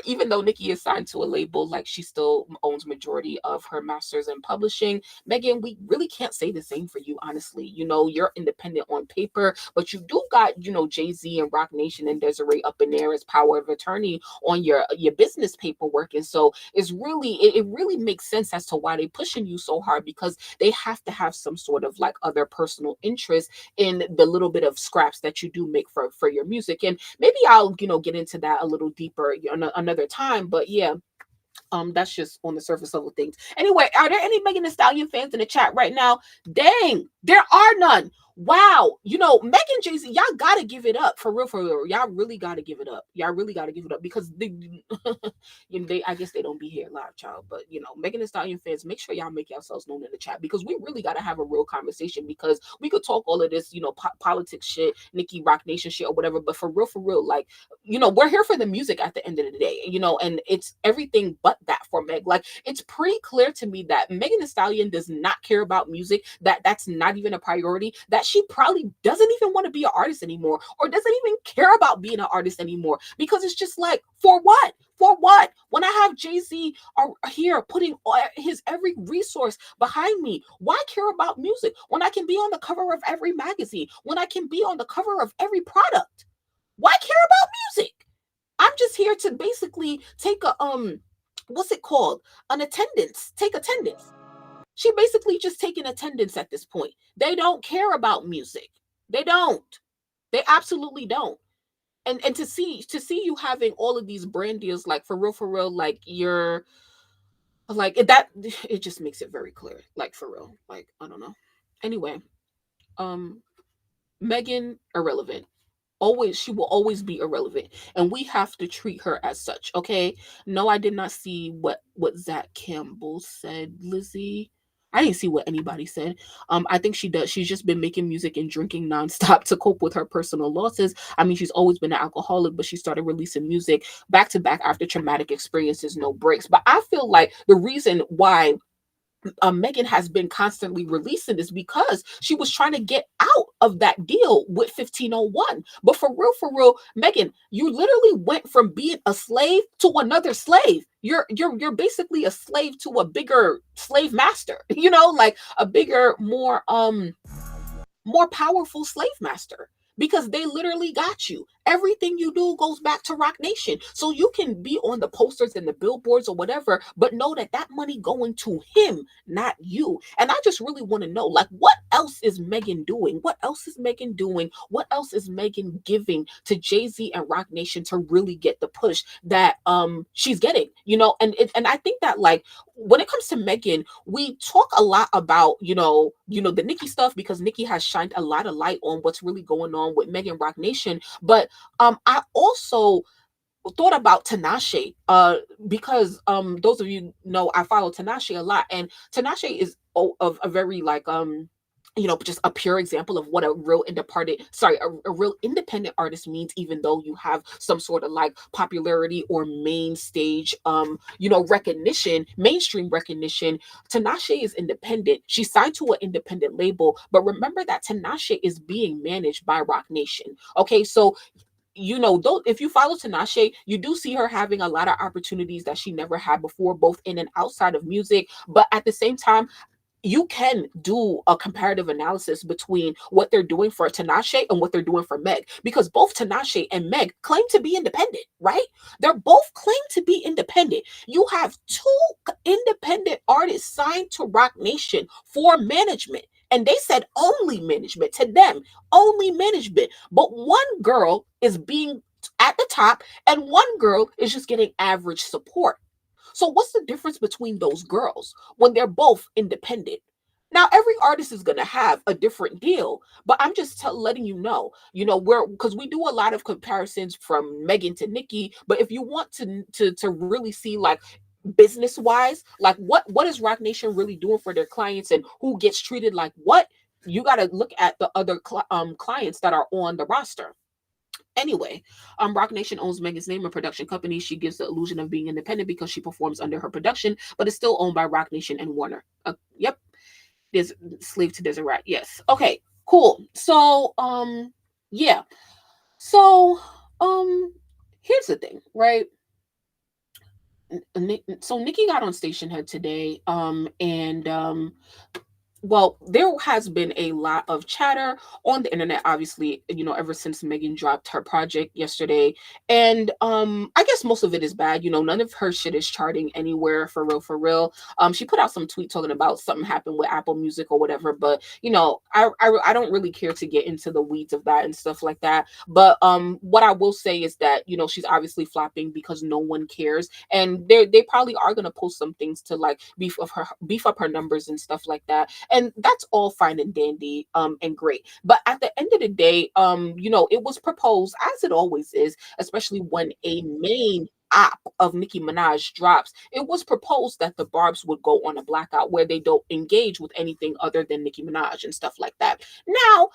even though Nicki is signed to a label, like she still owns majority of her masters in publishing. Megan, we really can't say the same for you, honestly. You know, you're independent on paper, but you do got, you know, Jay-Z and Roc Nation and Desiree up in there as power of attorney on your business paperwork. And so it's really, it really makes sense as to why they're pushing you so hard, because they have to have some sort of like other personal interest in the little bit of scraps that you do make for your music. And maybe I'll, you know, get into that a little deeper another time, but yeah, that's just on the surface level things. Anyway, are there any Megan Thee Stallion fans in the chat right now? Dang, there are none. Wow, you know, Megan, Jay-Z, y'all gotta give it up for real. Y'all really gotta give it up. Because you know, I guess they don't be here live, child. But you know, Megan Thee Stallion fans, make sure y'all make yourselves known in the chat, because we really gotta have a real conversation. Because we could talk all of this, you know, politics shit, Nicki, Roc Nation shit, or whatever. But for real, like, you know, we're here for the music at the end of the day, you know, and it's everything but that for Meg. Like, it's pretty clear to me that Megan Thee Stallion does not care about music. That's not even a priority. That she probably doesn't even want to be an artist anymore, or doesn't even care about being an artist anymore, because it's just like, for what? For what? When I have Jay-Z here putting his every resource behind me, why care about music when I can be on the cover of every magazine, when I can be on the cover of every product? Why care about music? I'm just here to basically take a what's it called? An attendance. Take attendance. She basically just taking attendance at this point. They don't care about music. They don't. They absolutely don't. And to see you having all of these brand deals, like for real, like you're like that, it just makes it very clear. Like for real. Like, I don't know. Anyway, Megan, irrelevant. She will always be irrelevant, and we have to treat her as such. Okay. No, I did not see what Zach Campbell said, Lizzie. I didn't see what anybody said. I think she does. She's just been making music and drinking nonstop to cope with her personal losses. I mean, she's always been an alcoholic, but she started releasing music back to back after traumatic experiences, no breaks. But I feel like the reason why Megan has been constantly releasing this because she was trying to get out of that deal with 1501. But for real, Megan, you literally went from being a slave to another slave. You're basically a slave to a bigger slave master, you know, like a bigger, more powerful slave master, because they literally got you everything you do goes back to Rock Nation. So you can be on the posters and the billboards or whatever, but know that that money going to him, not you. And I just really want to know, like, what else is Megan doing? What else is Megan doing? What else is Megan giving to Jay-Z and Rock Nation to really get the push that she's getting? And I think that, like, when it comes to Megan, we talk a lot about, the Nicki stuff, because Nicki has shined a lot of light on what's really going on with Megan Rock Nation. But I also thought about Tinashe, because those of you know I follow Tinashe a lot, and Tinashe is of a very, like, just a pure example of what a real independent artist means, even though you have some sort of, like, popularity or main stage, recognition, mainstream recognition. Tinashe is independent. She's signed to an independent label, but remember that Tinashe is being managed by Rock Nation. Okay, so though, if you follow Tinashe, you do see her having a lot of opportunities that she never had before, both in and outside of music. But at the same time, you can do a comparative analysis between what they're doing for Tinashe and what they're doing for Meg, because both Tinashe and Meg claim to be independent, right? They're both claim to be independent. You have two independent artists signed to Rock Nation for management. And they said only management, to them, only management. But one girl is being at the top and one girl is just getting average support. So what's the difference between those girls when they're both independent? Now, every artist is going to have a different deal, but I'm just letting you know, because we do a lot of comparisons from Megan to Nicki. But if you want to really see, like, business wise, like, what is Rock Nation really doing for their clients and who gets treated like what, you got to look at the other clients that are on the roster. Anyway, Rock Nation owns Megan's name and production company. She gives the illusion of being independent because she performs under her production, but is still owned by Rock Nation and Warner. Yep. There's Slave to Desert Rat. Yes. Okay, cool. So, yeah. So, here's the thing, right? So Nicki got on Stationhead today, and well, there has been a lot of chatter on the internet, obviously, ever since Megan dropped her project yesterday. And I guess most of it is bad. None of her shit is charting anywhere, for real, for real. She put out some tweet talking about something happened with Apple Music or whatever, but I don't really care to get into the weeds of that and stuff like that. But what I will say is that, she's obviously flopping because no one cares. And they probably are gonna post some things to, like, beef up her numbers and stuff like that. And that's all fine and dandy, and great. But at the end of the day, it was proposed, as it always is, especially when a main op of Nicki Minaj drops, it was proposed that the Barbs would go on a blackout where they don't engage with anything other than Nicki Minaj and stuff like that. Now,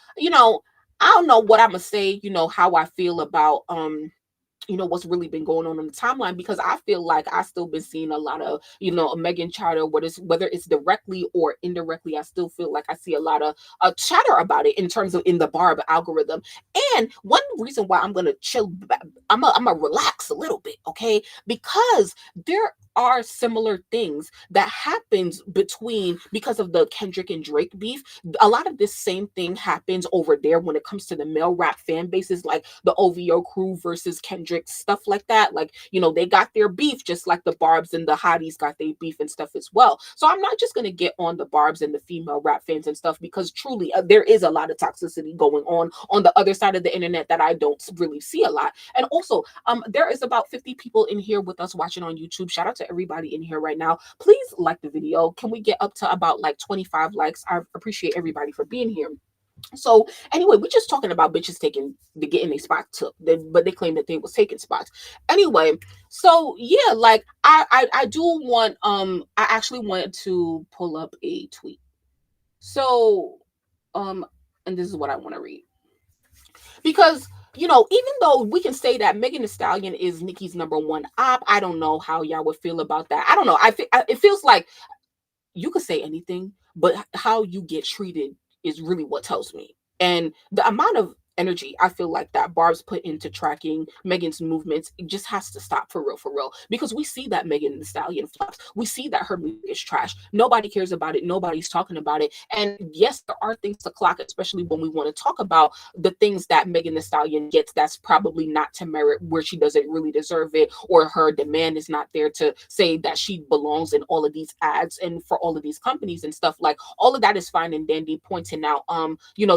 I don't know what I'm gonna say, how I feel about what's really been going on the timeline, because I feel like I still been seeing a lot of, a Megan chatter, whether it's directly or indirectly. I still feel like I see a lot of chatter about it in terms of in the Barb algorithm. And one reason why I'm gonna chill, I'm gonna relax a little bit, okay? Because there are similar things that happens because of the Kendrick and Drake beef. A lot of this same thing happens over there when it comes to the male rap fan bases, like the OVO crew versus Kendrick, stuff like that. Like, they got their beef just like the Barbs and the Hotties got their beef and stuff as well. So I'm not just going to get on the Barbs and the female rap fans and stuff, because truly there is a lot of toxicity going on the other side of the internet that I don't really see a lot. And also, there is about 50 people in here with us watching on YouTube. Shout out to everybody in here right now. Please like the video. Can we get up to about like 25 likes? I appreciate everybody for being here. So anyway, we're just talking about bitches getting a spot took, but they claim that they was taking spots. Anyway, so yeah, like I do want I actually wanted to pull up a tweet. So and this is what I want to read. Because even though we can say that Megan Thee Stallion is Nicki's number one op, I don't know how y'all would feel about that. I don't know. It feels like you could say anything, but how you get treated is really what tells me. And the amount of energy I feel like that Barb's put into tracking Megan's movements, it just has to stop for real, because we see that Megan Thee Stallion flops, we see that her music is trash, nobody cares about it, nobody's talking about it. And yes, there are things to clock, especially when we want to talk about the things that Megan Thee Stallion gets that's probably not to merit, where she doesn't really deserve it, or her demand is not there to say that she belongs in all of these ads and for all of these companies and stuff. Like, all of that is fine and dandy, pointing out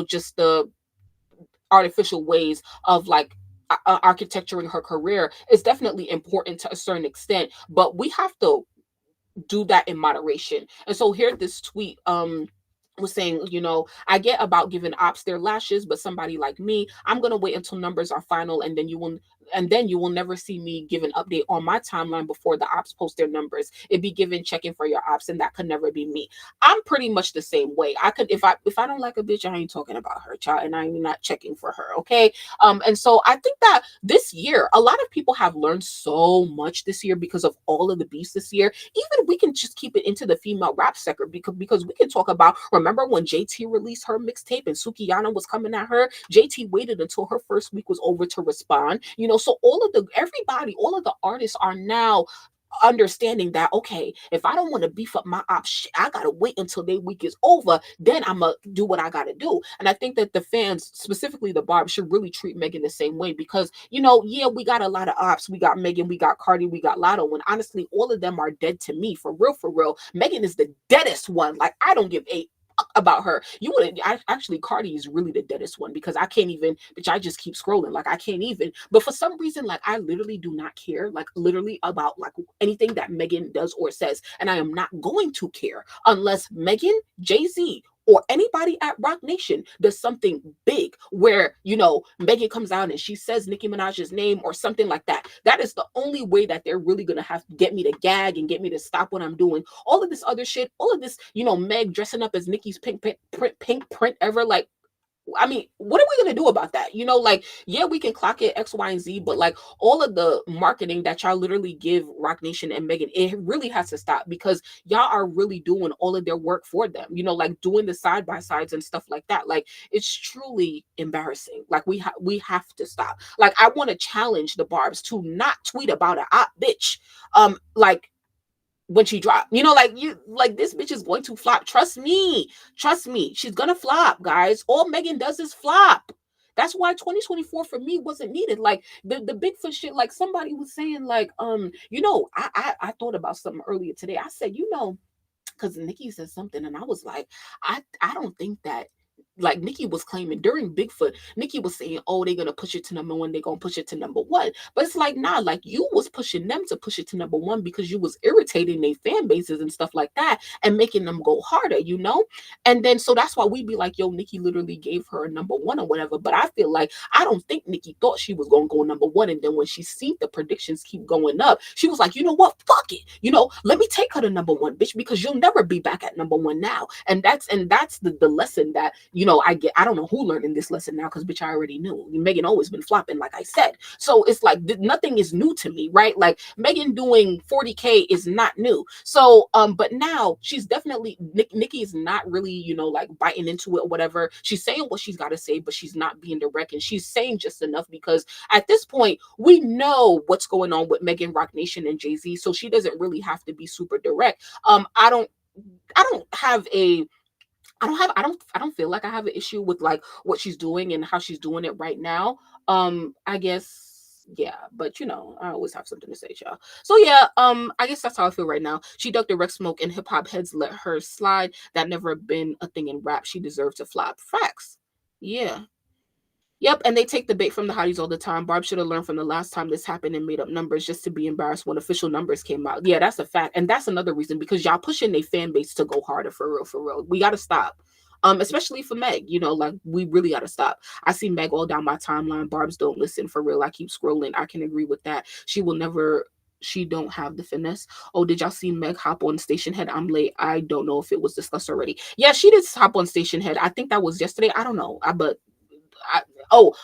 just the artificial ways of like architecturing her career is definitely important to a certain extent, but we have to do that in moderation. And so here this tweet was saying, I get about giving ops their lashes, but somebody like me, I'm gonna wait until numbers are final, and then you will never see me give an update on my timeline before the ops post their numbers. It'd be given checking for your ops, and that could never be me. I'm pretty much the same way. I could, if I don't like a bitch, I ain't talking about her, child, and I'm not checking for her. Okay. And so I think that this year, a lot of people have learned so much this year because of all of the beefs this year. Even we can just keep it into the female rap sector, because we can talk about, remember when JT released her mixtape and Sukiyana was coming at her? JT waited until her first week was over to respond. So all of the artists are now understanding that, okay, if I don't want to beef up my ops, I gotta wait until their week is over, then I'm gonna do what I gotta do. And I think that the fans, specifically the Barb, should really treat Megan the same way, because yeah, we got a lot of ops, we got Megan, we got Cardi, we got Latto, when honestly all of them are dead to me. For real, Megan is the deadest one. Like, I don't give a about her. You wouldn't actually, Cardi is really the deadest one, because I can't even, bitch, I just keep scrolling, like I can't even. But for some reason, like, I literally do not care, like literally, about like anything that Megan does or says, and I am not going to care unless Megan, Jay-Z, or anybody at Rock Nation does something big where, Megan comes out and she says Nicki Minaj's name or something like that. That is the only way that they're really going to have to get me to gag and get me to stop what I'm doing. All of this other shit, all of this, Meg dressing up as Nicki's pink print ever, like, I mean, what are we going to do about that? Like, yeah, we can clock it X, Y, and Z, but like all of the marketing that y'all literally give Rock Nation and Megan, it really has to stop, because y'all are really doing all of their work for them, like doing the side by sides and stuff like that. Like, it's truly embarrassing. Like, we have to stop. Like, I want to challenge the Barbs to not tweet about a op bitch. Like, when she dropped, like this bitch is going to flop. Trust me, she's gonna flop, guys. All Megan does is flop. That's why 2024 for me wasn't needed. Like, the Bigfoot shit, like somebody was saying, like, I thought about something earlier today. I said, because Nicki said something, and I was like, I don't think that, like, Nicki was claiming during Bigfoot, Nicki was saying, oh, they're gonna push it to number one, they're gonna push it to number one. But it's like, nah, like, you was pushing them to push it to number one because you was irritating their fan bases and stuff like that and making them go harder, And then so that's why we be like, yo, Nicki literally gave her a number one or whatever. But I feel like, I don't think Nicki thought she was gonna go number one. And then when she seen the predictions keep going up, she was like, you know what, fuck it, let me take her to number one, bitch, because you'll never be back at number one now. And that's the lesson that I don't know who learning this lesson now, because bitch, I already knew. Megan always been flopping, like I said. So it's like nothing is new to me, right? Like, Megan doing 40K is not new. So but now she's definitely, Nicki is not really, like biting into it or whatever. She's saying what she's got to say, but she's not being direct, and she's saying just enough, because at this point we know what's going on with Megan, Rock Nation, and Jay-Z, so she doesn't really have to be super direct. I don't feel like I have an issue with like what she's doing and how she's doing it right now. I guess, yeah, but I always have something to say, y'all. So yeah, I guess that's how I feel right now. She ducked direct smoke and hip hop heads let her slide. That never been a thing in rap. She deserves to flop. Facts. Yeah. Yep, and they take the bait from the hotties all the time. Barb should have learned from the last time this happened and made up numbers just to be embarrassed when official numbers came out. Yeah, that's a fact. And that's another reason, because y'all pushing their fan base to go harder, for real. We got to stop. Especially for Meg, like, we really got to stop. I see Meg all down my timeline. Barbs don't listen, for real. I keep scrolling. I can agree with that. She don't have the finesse. Oh, did y'all see Meg hop on Stationhead? I'm late. I don't know if it was discussed already. Yeah, she did hop on Stationhead. I think that was yesterday. I don't know.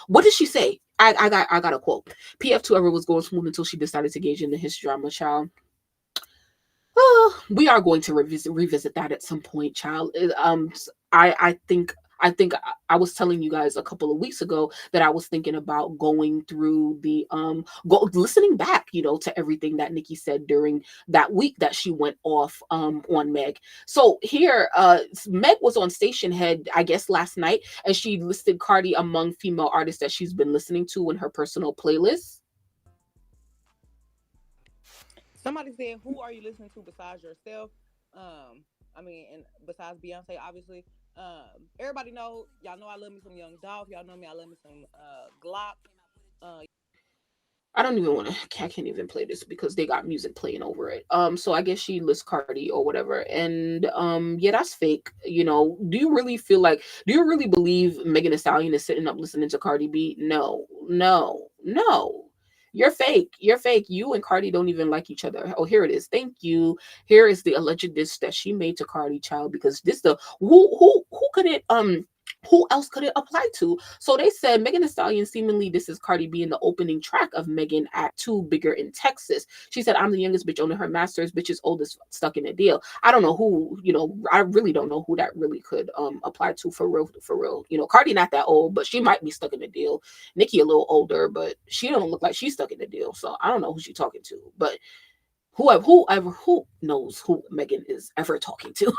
What did she say? I got a quote. PF2 ever was going smooth until she decided to engage in his drama, child. We are going to revisit that at some point, child. I think I think I was telling you guys a couple of weeks ago that I was thinking about going through the listening back, to everything that Nicki said during that week that she went off on Meg. So here, Meg was on Stationhead, I guess, last night, and she listed Cardi among female artists that she's been listening to in her personal playlist. Somebody said, "Who are you listening to besides yourself?" I mean, and besides Beyonce, obviously. Everybody know, y'all know I love me some Young Dolph. Y'all know me, I love me some Glock. Uh, I don't even want to. I can't even play this because they got music playing over it. So I guess she lists Cardi or whatever, and yeah, that's fake. Do you really feel like? Do you really believe Megan Thee Stallion is sitting up listening to Cardi B? No, no, no. You're fake. You're fake. You and Cardi don't even like each other. Oh, here it is. Thank you. Here is the alleged diss that she made to Cardi, child. Because this the who could it who else could it apply to? So they said Megan Thee Stallion seemingly this is Cardi B in the opening track of Megan Act 2 Bigger in Texas. She said, I'm the youngest bitch owning her masters, bitches oldest stuck in a deal. I don't know who, I really don't know who that really could apply to for real, for real. Cardi not that old, but she might be stuck in a deal. Nicki a little older, but she don't look like she's stuck in a deal. So I don't know who she's talking to. But who knows who Megan is ever talking to?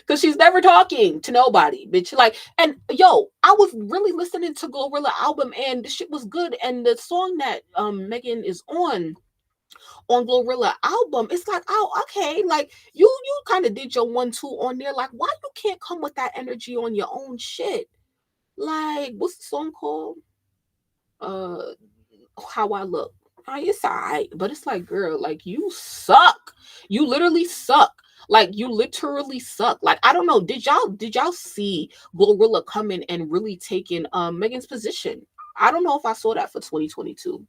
Because she's never talking to nobody, bitch. Like, and yo, I was really listening to Glorilla album, and the shit was good. And the song that Megan is on Glorilla album, it's like, oh, okay, like you kind of did your 1-2 on there. Like, why you can't come with that energy on your own shit? Like, what's the song called? How I Look. It's alright, but it's like, girl, like you suck. You literally suck. Like you literally suck. Like I don't know. Did y'all see Glorilla coming and really taking Megan's position? I don't know if I saw that for 2022.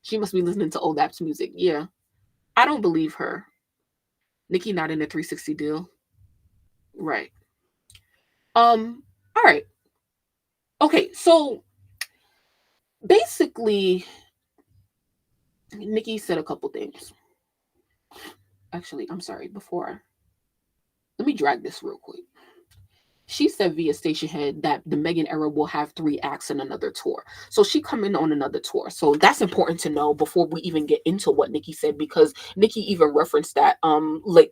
She must be listening to old apps music. Yeah, I don't believe her. Nicki not in the 360 deal, right? All right. Okay, so basically, Nicki said a couple things. Actually, I'm sorry. Let me drag this real quick. She said via Stationhead that the Megan era will have 3 acts and another tour. So she coming on another tour. So that's important to know before we even get into what Nicki said, because Nicki even referenced that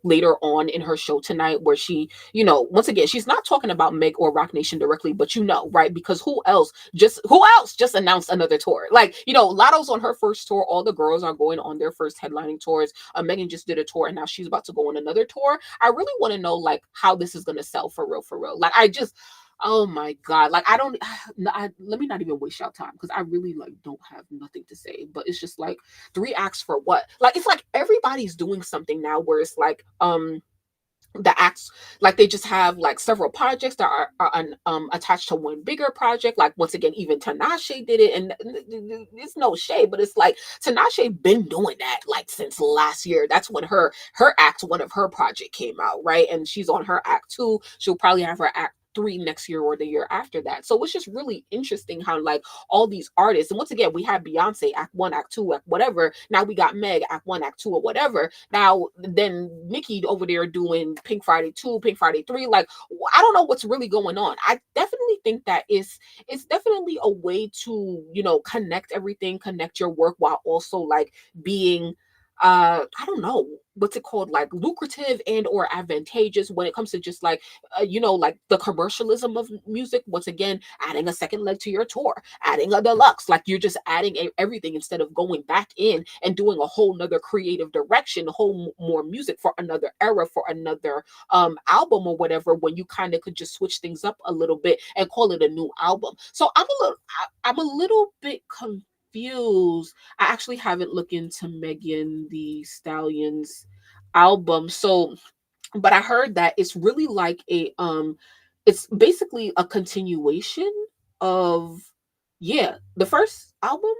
later on in her show tonight, where she, once again, she's not talking about Meg or Rock Nation directly, but right? Because who else just announced another tour? Like, Latto's on her first tour. All the girls are going on their first headlining tours. Megan just did a tour and now she's about to go on another tour. I really want to know like how this is gonna sell for real. Like oh my god, like let me not even waste y'all time because I really like don't have nothing to say. But it's just like 3 acts for what? Like it's like everybody's doing something now where it's like the acts, like they just have like several projects that are attached to one bigger project. Like once again, even Tinashe did it, and it's no shade, but it's like Tinashe been doing that like since last year. That's when her act 1 of her project came out, right? And she's on her act 2. She'll probably have her act 3 next year or the year after that. So it's just really interesting how like all these artists, and once again we have Beyonce act 1, act 2, act whatever. Now we got Meg act 1, act 2 or whatever. Now then Nicki over there doing Pink Friday 2, Pink Friday 3. Like I don't know what's really going on. I definitely think that it's definitely a way to connect everything, connect your work while also like being I don't know what's it called, like lucrative and or advantageous when it comes to just like like the commercialism of music. Once again, adding a second leg to your tour, adding a deluxe, like you're just adding everything instead of going back in and doing a whole nother creative direction, a whole more music for another era, for another album or whatever, when you kind of could just switch things up a little bit and call it a new album. So I'm a little bit confused. I actually haven't looked into Megan Thee Stallion's album. So, but I heard that it's really like it's basically a continuation of the first album.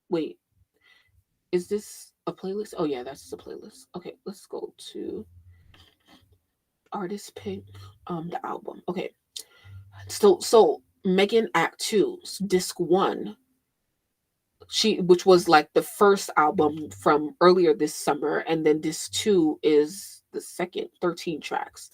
Wait, is this a playlist? Oh yeah, that's a playlist. Okay, let's go to artist pick the album. Okay. So Megan Act 2, disc 1, which was like the first album from earlier this summer, and then this 2 is the second, 13 tracks.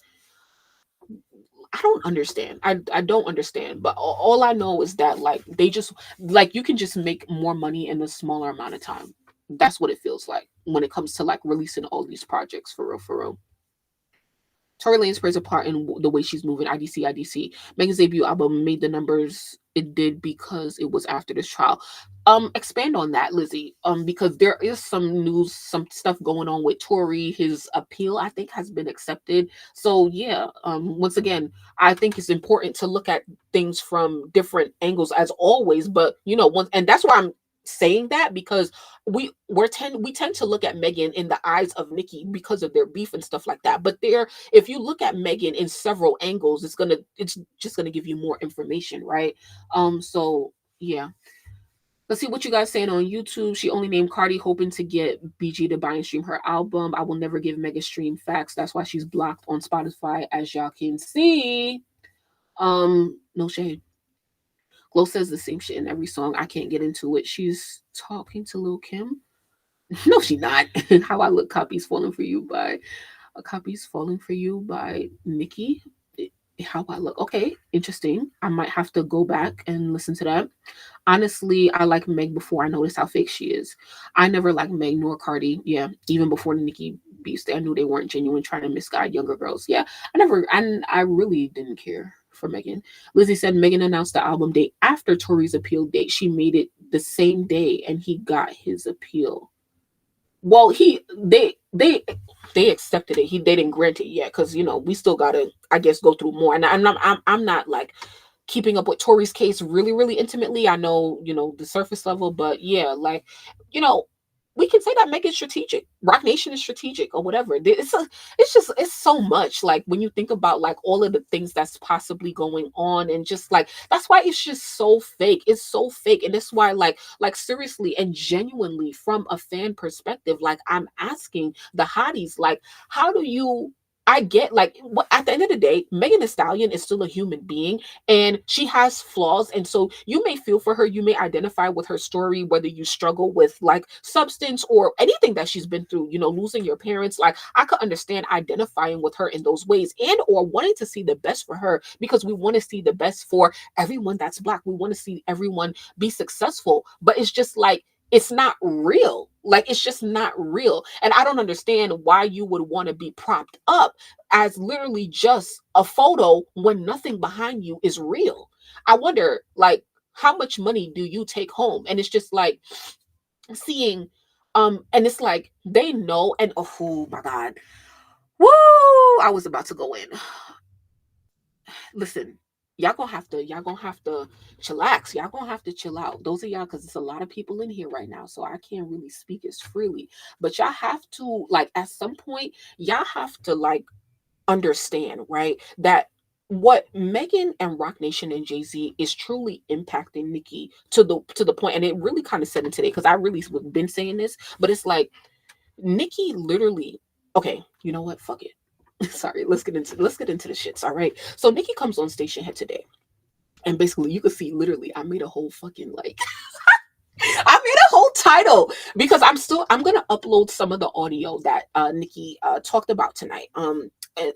I don't understand. I don't understand. But all I know is that like they just like you can just make more money in a smaller amount of time. That's what it feels like when it comes to like releasing all these projects for real, for real. Tory Lanez plays a part in the way she's moving. IDC, IDC. Megan's debut album made the numbers it did because it was after this trial. Expand on that, Lizzie. Because there is some news, some stuff going on with Tory. His appeal, I think, has been accepted. So yeah. Once again, I think it's important to look at things from different angles as always. But you know, and that's why I'm saying that because we tend to look at Megan in the eyes of Nicki because of their beef and stuff like that. But if you look at Megan in several angles, it's just gonna give you more information, right? So yeah. Let's see what you guys saying on YouTube. She only named Cardi hoping to get BG to buy and stream her album. I will never give Mega stream facts. That's why she's blocked on Spotify, as y'all can see. No shade. Glow says the same shit in every song. I can't get into it. She's talking to Lil Kim. No, she not. How I Look copies falling for you by Nicki. How I Look. Okay, interesting. I might have to go back and listen to that. Honestly, I like Meg before I noticed how fake she is. I never liked Meg nor Cardi. Yeah, even before the Nicki beefs, I knew they weren't genuine, trying to misguide younger girls. Yeah, I really didn't care for Megan. Lizzie said Megan announced the album date after Tory's appeal date. She made it the same day, and he got his appeal. Well, they accepted it. They didn't grant it yet because you know we still gotta, I guess, go through more. And I'm not like keeping up with Tory's case really, really intimately. I know, you know, the surface level, but yeah, like, you know, we can say that Megan's strategic. Rock Nation is strategic or whatever. It's so much. Like when you think about like all of the things that's possibly going on and just like, that's why it's just so fake. It's so fake. And that's why like seriously and genuinely from a fan perspective, like I'm asking the hotties, like, how do you, I get like at the end of the day, Megan Thee Stallion is still a human being and she has flaws. And so you may feel for her, you may identify with her story, whether you struggle with like substance or anything that she's been through, you know, losing your parents. Like I could understand identifying with her in those ways and or wanting to see the best for her because we want to see the best for everyone that's Black. We want to see everyone be successful. But it's just like, it's not real. Like it's just not real. And I don't understand why you would want to be propped up as literally just a photo when nothing behind you is real. I wonder like how much money do you take home? And it's just like seeing and it's like they know and oh my God. Woo! I was about to go in. Listen, y'all gonna have to chillax. Y'all gonna have to chill out. Those of y'all, because it's a lot of people in here right now, so I can't really speak as freely. But y'all have to like at some point, y'all have to like understand, right? That what Megan and Rock Nation and Jay-Z is truly impacting Nicki to the point, and it really kind of said it today because I really been saying this, but it's like Nicki literally, okay, you know what? Fuck it. Sorry, let's get into the shits. All right. So Nicki comes on Stationhead today. And basically you could see literally I made a whole fucking like I made a whole title because I'm gonna upload some of the audio that Nicki talked about tonight.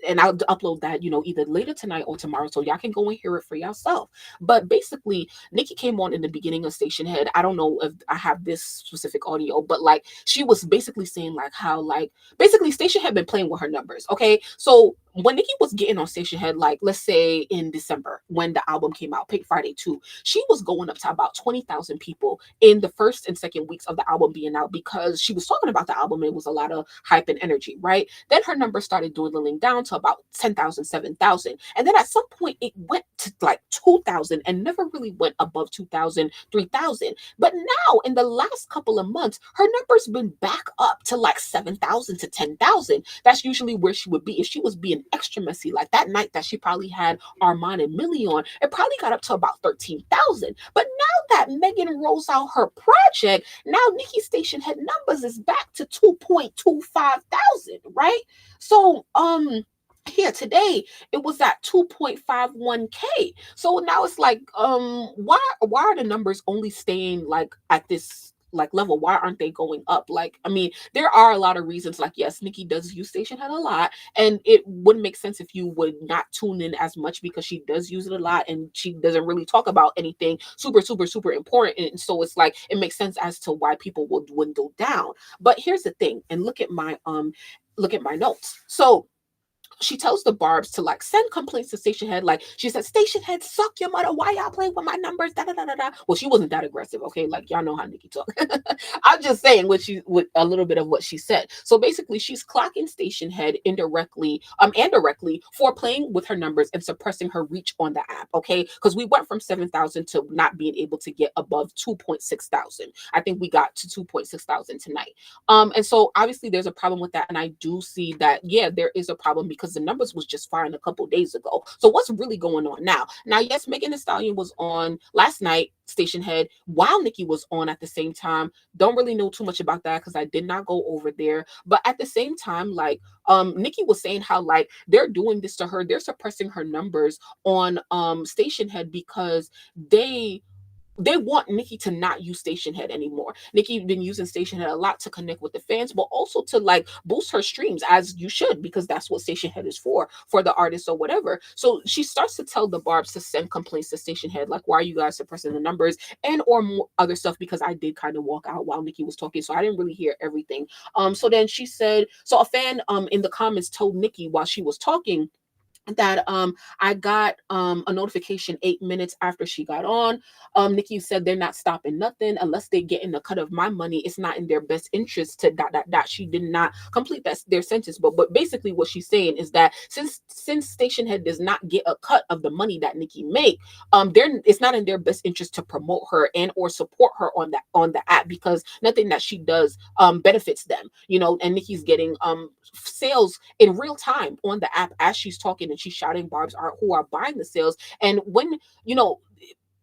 And I'll upload that, you know, either later tonight or tomorrow so y'all can go and hear it for yourself. But basically, Nicki came on in the beginning of Stationhead. I don't know if I have this specific audio, but like she was basically saying like how like basically Stationhead been playing with her numbers. Okay, so when Nicki was getting on Stationhead, like let's say in December when the album came out, Pink Friday 2, she was going up to about 20,000 people in the first and second weeks of the album being out because she was talking about the album. It was a lot of hype and energy, right? Then her numbers started dwindling down to about 10,000, 7,000. And then at some point it went to like 2,000 and never really went above 2,000, 3,000. But now in the last couple of months, her numbers been back up to like 7,000 to 10,000. That's usually where she would be if she was being extra messy. Like that night that she probably had Armand and Millie on, it probably got up to about 13,000. But now that Megan rolls out her project, now Nicki Stationhead numbers is back to 2.25 thousand, right? So here today it was at 2.51K. So now it's like why are the numbers only staying like at this like level? Why aren't they going up? Like, I mean, there are a lot of reasons. Like, yes, Nicki does use Stationhead a lot, and it wouldn't make sense if you would not tune in as much because she does use it a lot and she doesn't really talk about anything super important. And so it's like it makes sense as to why people will dwindle down. But here's the thing, and look at my notes. So she tells the Barbs to like send complaints to Stationhead. Like she said, Stationhead, suck your mother. Why y'all playing with my numbers? Da da da da da. Well, she wasn't that aggressive, okay? Like y'all know how Nicki talk. I'm just saying with a little bit of what she said. So basically, she's clocking Stationhead indirectly, and directly for playing with her numbers and suppressing her reach on the app, okay? Because we went from 7,000 to not being able to get above 2.6 thousand. I think we got to 2.6 thousand tonight. And so obviously there's a problem with that, and I do see that. Yeah, there is a problem because the numbers was just fine a couple days ago. So what's really going on now? Now, yes, Megan Thee Stallion was on last night, Stationhead, while Nicki was on at the same time. Don't really know too much about that because I did not go over there. But at the same time, like Nicki was saying how like they're doing this to her, they're suppressing her numbers on Stationhead because they want Nicki to not use Stationhead anymore. Nicki been using Stationhead a lot to connect with the fans, but also to like boost her streams, as you should, because that's what Stationhead is for the artists or whatever. So she starts to tell the Barbs to send complaints to Stationhead, like, why are you guys suppressing the numbers and or more other stuff? Because I did kind of walk out while Nicki was talking, so I didn't really hear everything. So then she said, so a fan in the comments told Nicki while she was talking that I got a notification 8 minutes after she got on. Nicki said they're not stopping nothing unless they get in the cut of my money. It's not in their best interest to ... She did not complete their sentence, but basically what she's saying is that since Stationhead does not get a cut of the money that Nicki make, it's not in their best interest to promote her and or support her on the app, because nothing that she does benefits them, you know. And Nicki's getting sales in real time on the app as she's talking, and she's shouting Barbs who are buying the sales. And when, you know,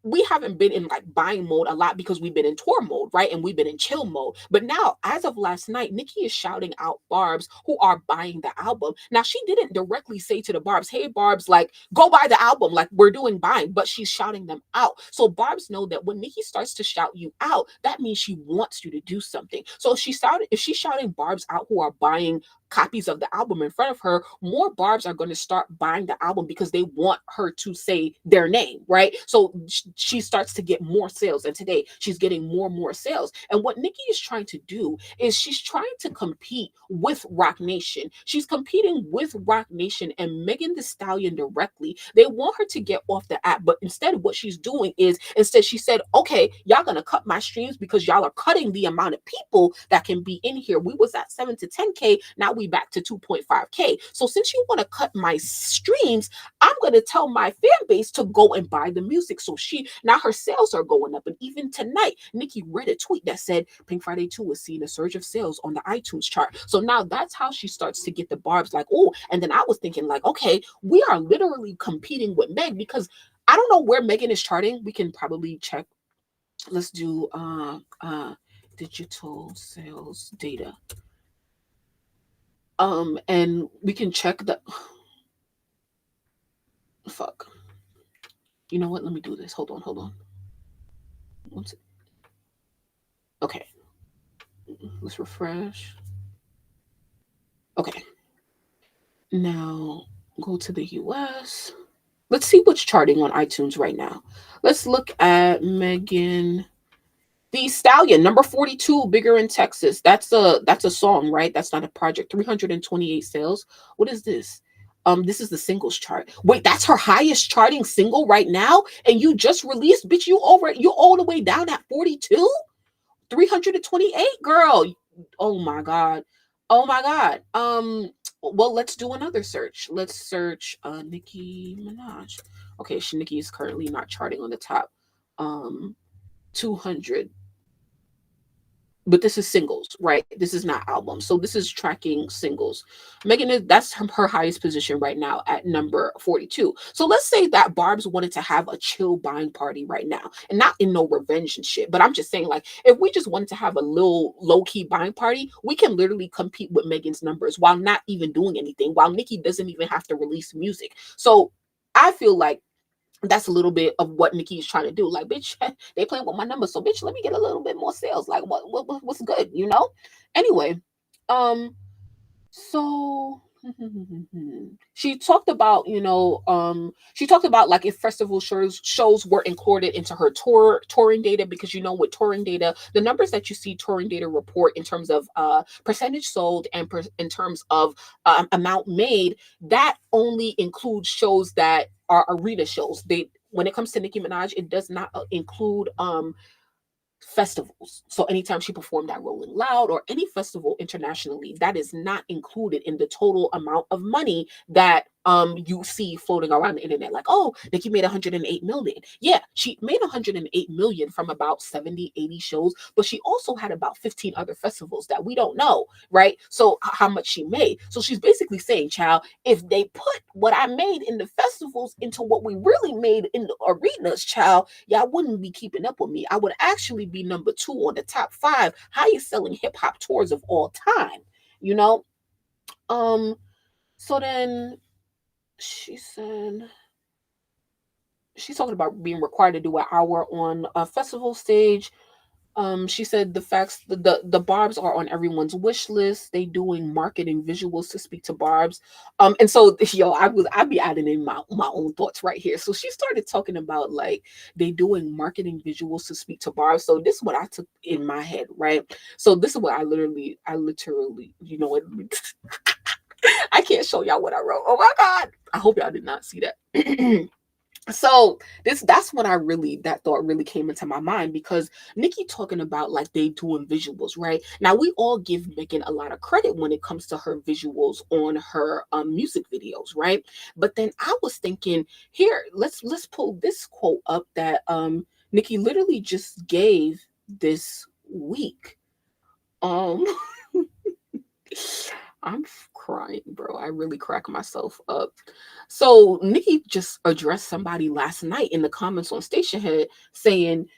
we haven't been in like buying mode a lot because we've been in tour mode, right? And we've been in chill mode. But now, as of last night, Nicki is shouting out Barbs who are buying the album. Now, she didn't directly say to the Barbs, hey, Barbs, like, go buy the album, like we're doing buying, but she's shouting them out. So Barbs know that when Nicki starts to shout you out, that means she wants you to do something. So if she's shouting Barbs out who are buying copies of the album in front of her, more Barbs are going to start buying the album because they want her to say their name, right? So she starts to get more sales, and today she's getting more and more sales. And what Nicki is trying to do is she's trying to compete with Roc Nation. She's competing with Roc Nation and Megan Thee Stallion directly. They want her to get off the app, but instead what she's doing is, instead she said, okay, y'all gonna cut my streams because y'all are cutting the amount of people that can be in here. We was at 7 to 10K, now we back to 2.5K. So since you want to cut my streams, I'm going to tell my fan base to go and buy the music. So now her sales are going up. And even tonight, Nicki read a tweet that said Pink Friday 2 is seeing a surge of sales on the iTunes chart. So now that's how she starts to get the Barbs like, oh, and then I was thinking like, okay, we are literally competing with Meg, because I don't know where Megan is charting. We can probably check. Let's do digital sales data. And we can check the fuck. You know what? Let me do this. Hold on. Okay. Let's refresh. Okay. Now go to the US. Let's see what's charting on iTunes right now. Let's look at Megan Thee Stallion, number 42, Bigger in Texas. That's a song, right? That's not a project. 328 sales. What is this? This is the singles chart. Wait, that's her highest charting single right now? And you just released, bitch, you all the way down at 42? 328, girl. Oh my God. Well, let's do another search. Let's search Nicki Minaj. Okay, Nicki is currently not charting on the top 200. But this is singles, right? This is not albums. So this is tracking singles. Megan, that's her highest position right now at number 42. So let's say that Barbs wanted to have a chill buying party right now, and not in no revenge and shit. But I'm just saying, like, if we just wanted to have a little low-key buying party, we can literally compete with Megan's numbers while not even doing anything, while Nicki doesn't even have to release music. So I feel like that's a little bit of what Nicki is trying to do. Like, bitch, they playing with my numbers, so bitch, let me get a little bit more sales. Like, what's good, you know? Anyway, so she talked about, she talked about like if festival shows were included into her touring data, because with touring data, the numbers that you see touring data report in terms of percentage sold and in terms of amount made, that only includes shows that are arena shows. When it comes to Nicki Minaj, it does not include festivals. So anytime she performed at Rolling Loud or any festival internationally, that is not included in the total amount of money that you see floating around the internet. Like, oh, Nicki made 108 million. Yeah, she made 108 million from about 70, 80 shows, but she also had about 15 other festivals that we don't know, right? So how much she made. So she's basically saying, child, if they put what I made in the festivals into what we really made in the arenas, child, y'all wouldn't be keeping up with me. I would actually be number 2 on the top 5 highest selling hip hop tours of all time, So then she said, she's talking about being required to do an hour on a festival stage. She said the barbs are on everyone's wish list. They doing marketing visuals to speak to barbs. And so I'd be adding in my own thoughts right here. So she started talking about like they doing marketing visuals to speak to barbs. So this is what I took in my head, right? So this is what I literally, what I can't show y'all what I wrote. Oh my God. I hope y'all did not see that. So that's when that thought really came into my mind, because Nicki talking about like they doing visuals, right? Now we all give Megan a lot of credit when it comes to her visuals on her music videos, right? But then I was thinking, here, let's pull this quote up that Nicki literally just gave this week. I'm crying, bro. I really crack myself up. So Nicki just addressed somebody last night in the comments on Stationhead saying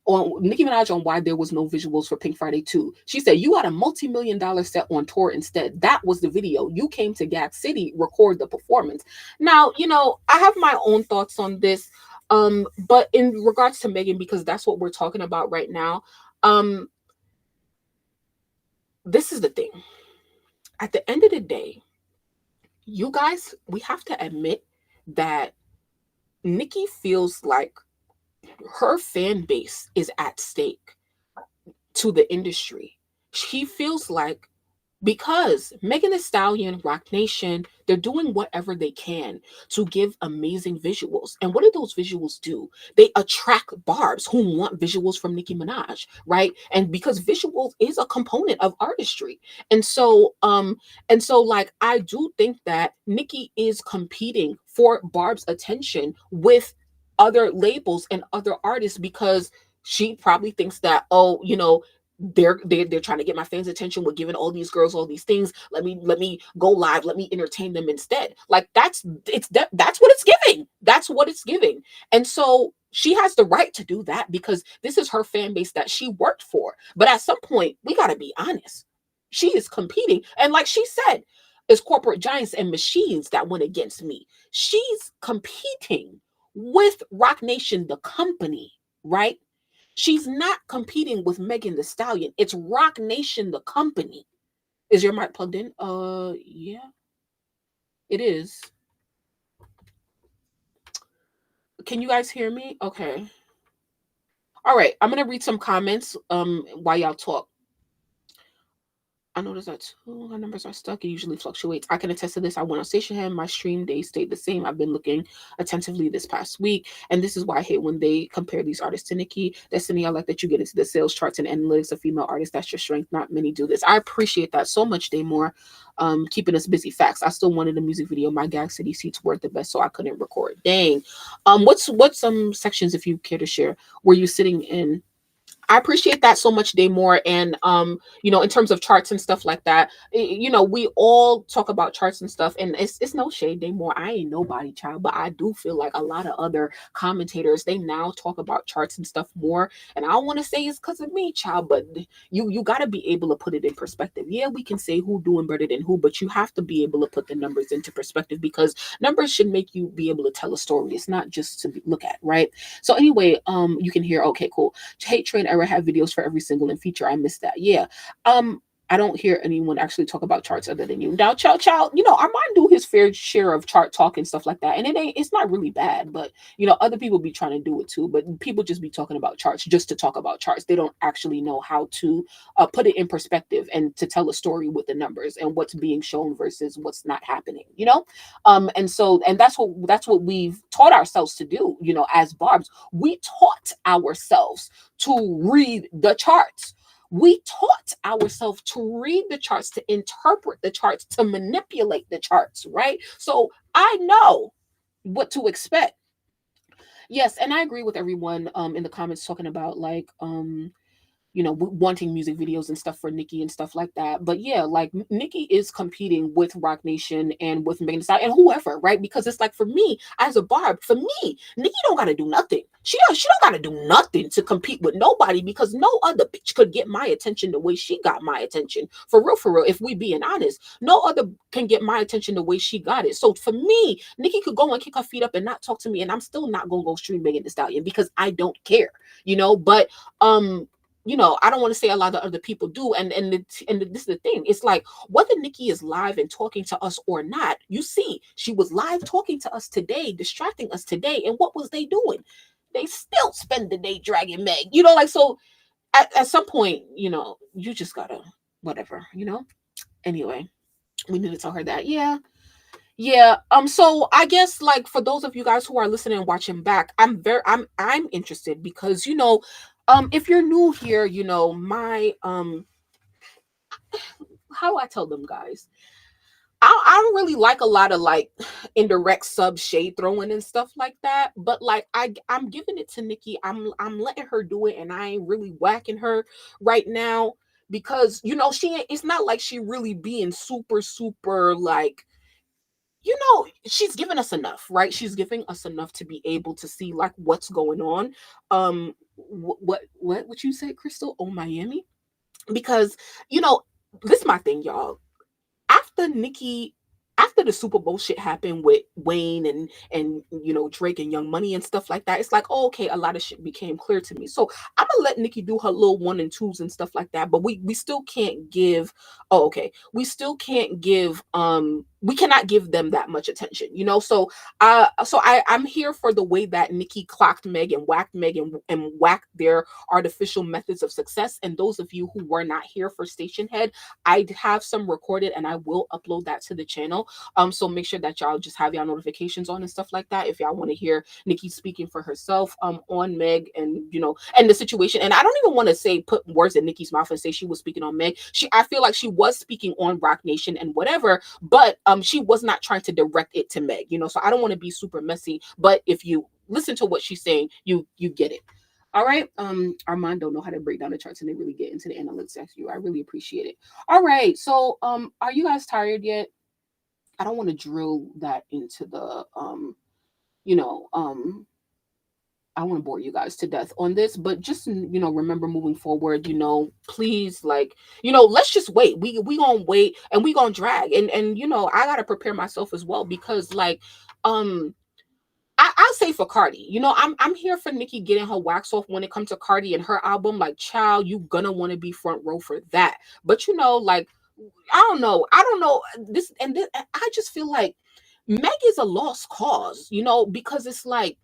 on Nicki Minaj on why there was no visuals for Pink Friday 2. She said, you had a multi-million-dollar set on tour instead. That was the video. You came to Gap City, record the performance. Now, I have my own thoughts on this. But in regards to Megan, because that's what we're talking about right now, this is the thing. At the end of the day, you guys, we have to admit that Nicki feels like her fan base is at stake to the industry. She feels like because Megan Thee Stallion, Roc Nation, they're doing whatever they can to give amazing visuals. And what do those visuals do? They attract barbs who want visuals from Nicki Minaj, right? And because visuals is a component of artistry. And so like I do think that Nicki is competing for barb's attention with other labels and other artists, because she probably thinks that, they're trying to get my fans' attention with giving all these girls all these things. Let me go live. Let me entertain them instead. Like that's what it's giving. That's what it's giving. And so she has the right to do that because this is her fan base that she worked for. But at some point, we got to be honest. She is competing, and like she said, it's corporate giants and machines that went against me. She's competing with Roc Nation, the company, right? She's not competing with Megan Thee Stallion. It's Roc Nation, the company. Is your mic plugged in? Yeah, it is. Can you guys hear me? Okay. All right. I'm going to read some comments while y'all talk. I noticed that too. Our numbers are stuck. It usually fluctuates. I can attest to this. I went on Stationhead. My stream days stayed the same. I've been looking attentively this past week. And this is why I hate when they compare these artists to Nicki. Destiny, I like that you get into the sales charts and analytics of female artists. That's your strength. Not many do this. I appreciate that so much, Daymore. Keeping us busy. Facts. I still wanted a music video. My Gag City seats weren't the best, so I couldn't record. Dang. What's some sections, if you care to share, were you sitting in? I appreciate that so much, Day More. And in terms of charts and stuff like that, we all talk about charts and stuff, and it's no shade, Day More. I ain't nobody, child, but I do feel like a lot of other commentators, they now talk about charts and stuff more. And I don't want to say it's because of me, child, but you got to be able to put it in perspective. Yeah, we can say who doing better than who, but you have to be able to put the numbers into perspective, because numbers should make you be able to tell a story. It's not just to look at, right? So anyway, you can hear, okay, cool. Hate Train Era have videos for every single and feature. I missed that. Yeah. I don't hear anyone actually talk about charts other than you. Now, child, Armand do his fair share of chart talk and stuff like that. And it's not really bad, but other people be trying to do it too. But people just be talking about charts just to talk about charts. They don't actually know how to put it in perspective and to tell a story with the numbers and what's being shown versus what's not happening, and that's what we've taught ourselves to do, as barbs. We taught ourselves to read the charts. We taught ourselves to read the charts, to interpret the charts, to manipulate the charts, right? So I know what to expect. Yes, and I agree with everyone in the comments talking about like wanting music videos and stuff for Nicki and stuff like that. But yeah, like Nicki is competing with Roc Nation and with Meg'S and whoever, right? Because it's like, for me as a barb, for me, Nicki don't gotta do nothing. She don't gotta do nothing to compete with nobody, because no other bitch could get my attention the way she got my attention. For real, if we being honest, no other can get my attention the way she got it. So for me, Nicki could go and kick her feet up and not talk to me, and I'm still not gonna go stream Megan Thee Stallion because I don't care, but I don't want to say a lot of other people do. And this is the thing. It's like, whether Nicki is live and talking to us or not, you see, she was live talking to us today, distracting us today. And what was they doing? They still spend the day dragging Meg, so at some point, you just gotta, whatever, anyway, we need to tell her that. Yeah. So I guess, like, for those of you guys who are listening and watching back, I'm interested because, if you're new here, my how I tell them guys, I don't really like a lot of like indirect sub shade throwing and stuff like that. But like I'm giving it to Nicki. I'm letting her do it, and I ain't really whacking her right now because it's not like she really being super like, she's giving us enough, right? She's giving us enough to be able to see like what's going on. What you said, Crystal? Oh, Miami? Because this is my thing, y'all. After the Super Bowl shit happened with Wayne and Drake and Young Money and stuff like that, it's like, oh, okay, a lot of shit became clear to me. So I'm gonna let Nicki do her little 1 and 2s and stuff like that. But we still can't give. Oh, okay. We still can't give. We cannot give them that much attention, So I'm here for the way that Nicki clocked Meg and whacked Meg and whacked their artificial methods of success. And those of you who were not here for Stationhead, I have some recorded and I will upload that to the channel. So make sure that y'all just have y'all notifications on and stuff like that if y'all want to hear Nicki speaking for herself on Meg and and the situation. And I don't even want to say put words in Nicki's mouth and say she was speaking on Meg. I feel like she was speaking on Roc Nation and whatever, but she was not trying to direct it to Meg, so I don't want to be super messy, but if you listen to what she's saying, you get it. All right. Armand don't know how to break down the charts and they really get into the analytics. I really appreciate it. All right. So are you guys tired yet? I don't want to drill that into the I want to bore you guys to death on this, but just remember moving forward, please, like, let's just wait. We gonna wait and we gonna drag and I gotta prepare myself as well because like I'll say for Cardi, I'm here for Nicki getting her wax off when it comes to Cardi and her album. Like, child, you gonna want to be front row for that. But like, I don't know this and this. I just feel like Meg is a lost cause, because it's like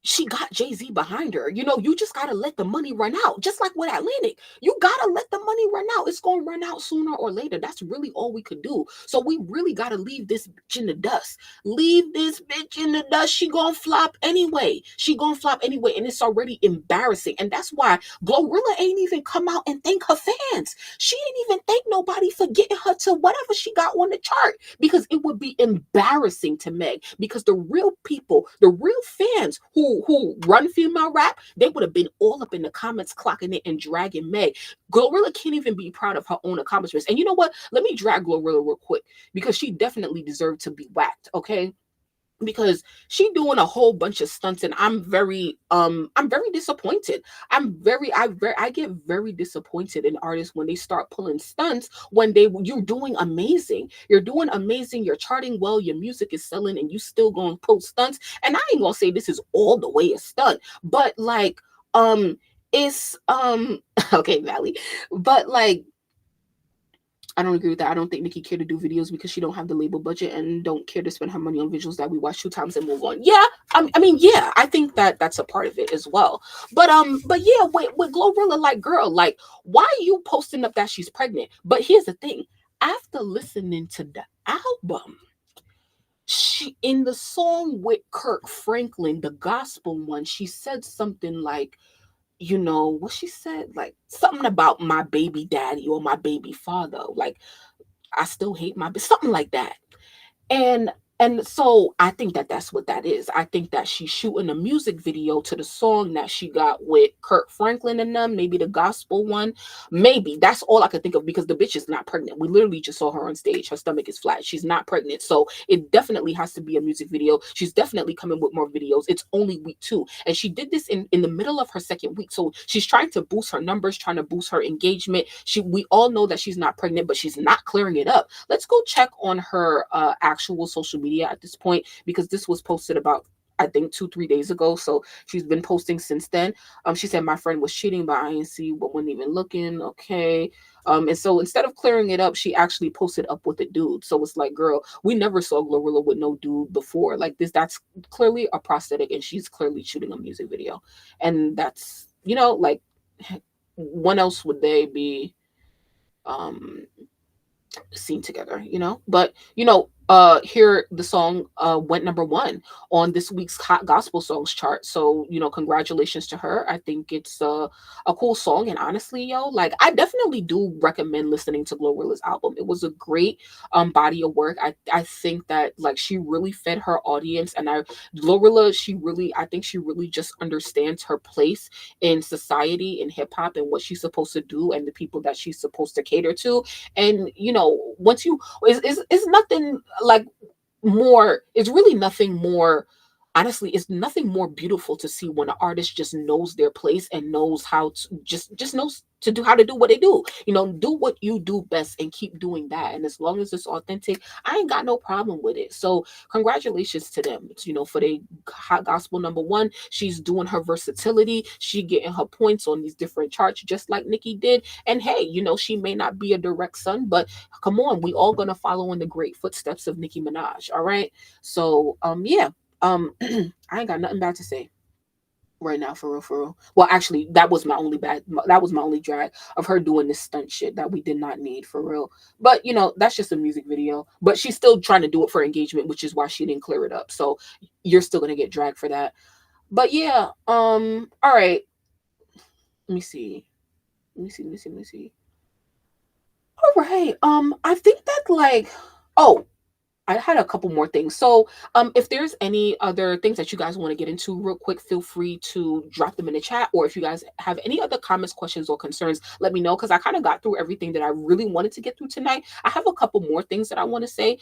she got Jay-Z behind her. You just got to let the money run out. Just like with Atlantic. You got to let the money run out. It's going to run out sooner or later. That's really all we could do. So we really got to leave this bitch in the dust. Leave this bitch in the dust. She going to flop anyway. And it's already embarrassing. And that's why Glorilla ain't even come out and thank her fans. She ain't even thank nobody for getting her to whatever she got on the chart. Because it would be embarrassing to Meg. Because the real people, the real fans who who run female rap, they would have been all up in the comments clocking it and dragging Meg. Glorilla can't even be proud of her own accomplishments. And you know what? Let me drag Glorilla real quick because she definitely deserved to be whacked, okay? Because she doing a whole bunch of stunts and I'm very disappointed. I get very disappointed in artists when they start pulling stunts when you're doing amazing. You're doing amazing, you're charting well, your music is selling, and you still gonna pull stunts. And I ain't gonna say this is all the way a stunt, but like it's okay, Valley. But like I don't agree with that. I don't think Nicki care to do videos because she don't have the label budget and don't care to spend her money on visuals that we watch 2 times and move on. Yeah, I mean, yeah, I think that that's a part of it as well. But yeah, with Glorilla, like, girl, like, why are you posting up that she's pregnant? But here's the thing: after listening to the album, she in the song with Kirk Franklin, the gospel one, she said something like, you know, what she said, like something about my baby daddy or my baby father, like I still hate something like that. And so I think that that's what that is. I think that she's shooting a music video to the song that she got with Kurt Franklin and them, maybe the gospel one. Maybe that's all I could think of because the bitch is not pregnant. We literally just saw her on stage. Her stomach is flat. She's not pregnant. So it definitely has to be a music video. She's definitely coming with more videos. It's only week 2. And she did this in the middle of her second week. So she's trying to boost her numbers, trying to boost her engagement. We all know that she's not pregnant, but she's not clearing it up. Let's go check on her actual social media at this point because this was posted about I think 2-3 days ago, so she's been posting since then. She said my friend was cheating, but I didn't see what wasn't even looking. Okay. And so instead of clearing it up, she actually posted up with a dude. So it's like, girl, we never saw Glorilla with no dude before. Like this, that's clearly a prosthetic, and she's clearly shooting a music video. And that's, you know, like when else would they be seen together, you know? But you know, here the song went number 1 on this week's hot gospel songs chart. So you know, congratulations to her. I think it's a cool song, and honestly, yo, like I definitely do recommend listening to Glorilla's album. It was a great body of work. I think that like she really fed her audience, and Glorilla, I think she really just understands her place in society, in hip hop, and what she's supposed to do and the people that she's supposed to cater to. And you know, once you it's nothing like more, it's really nothing more, honestly, it's nothing more beautiful to see when an artist just knows their place and knows how to just knows to do how to do what they do. You know, do what you do best and keep doing that. And as long as it's authentic, I ain't got no problem with it. So congratulations to them. It's, you know, for the hot gospel number 1. She's doing her versatility. She getting her points on these different charts, just like Nicki did. And hey, you know, she may not be a direct son, but come on, we all gonna follow in the great footsteps of Nicki Minaj. All right. So yeah. I ain't got nothing bad to say right now, for real. Well, actually, that was my only drag of her doing this stunt shit that we did not need, for real. But you know, that's just a music video. But she's still trying to do it for engagement, which is why she didn't clear it up. So you're still gonna get dragged for that. But yeah, all right. Let me see. All right. I think that like, oh, I had a couple more things. So if there's any other things that you guys want to get into real quick, feel free to drop them in the chat. Or if you guys have any other comments, questions, or concerns, let me know, because I kind of got through everything that I really wanted to get through tonight. I have a couple more things that I want to say.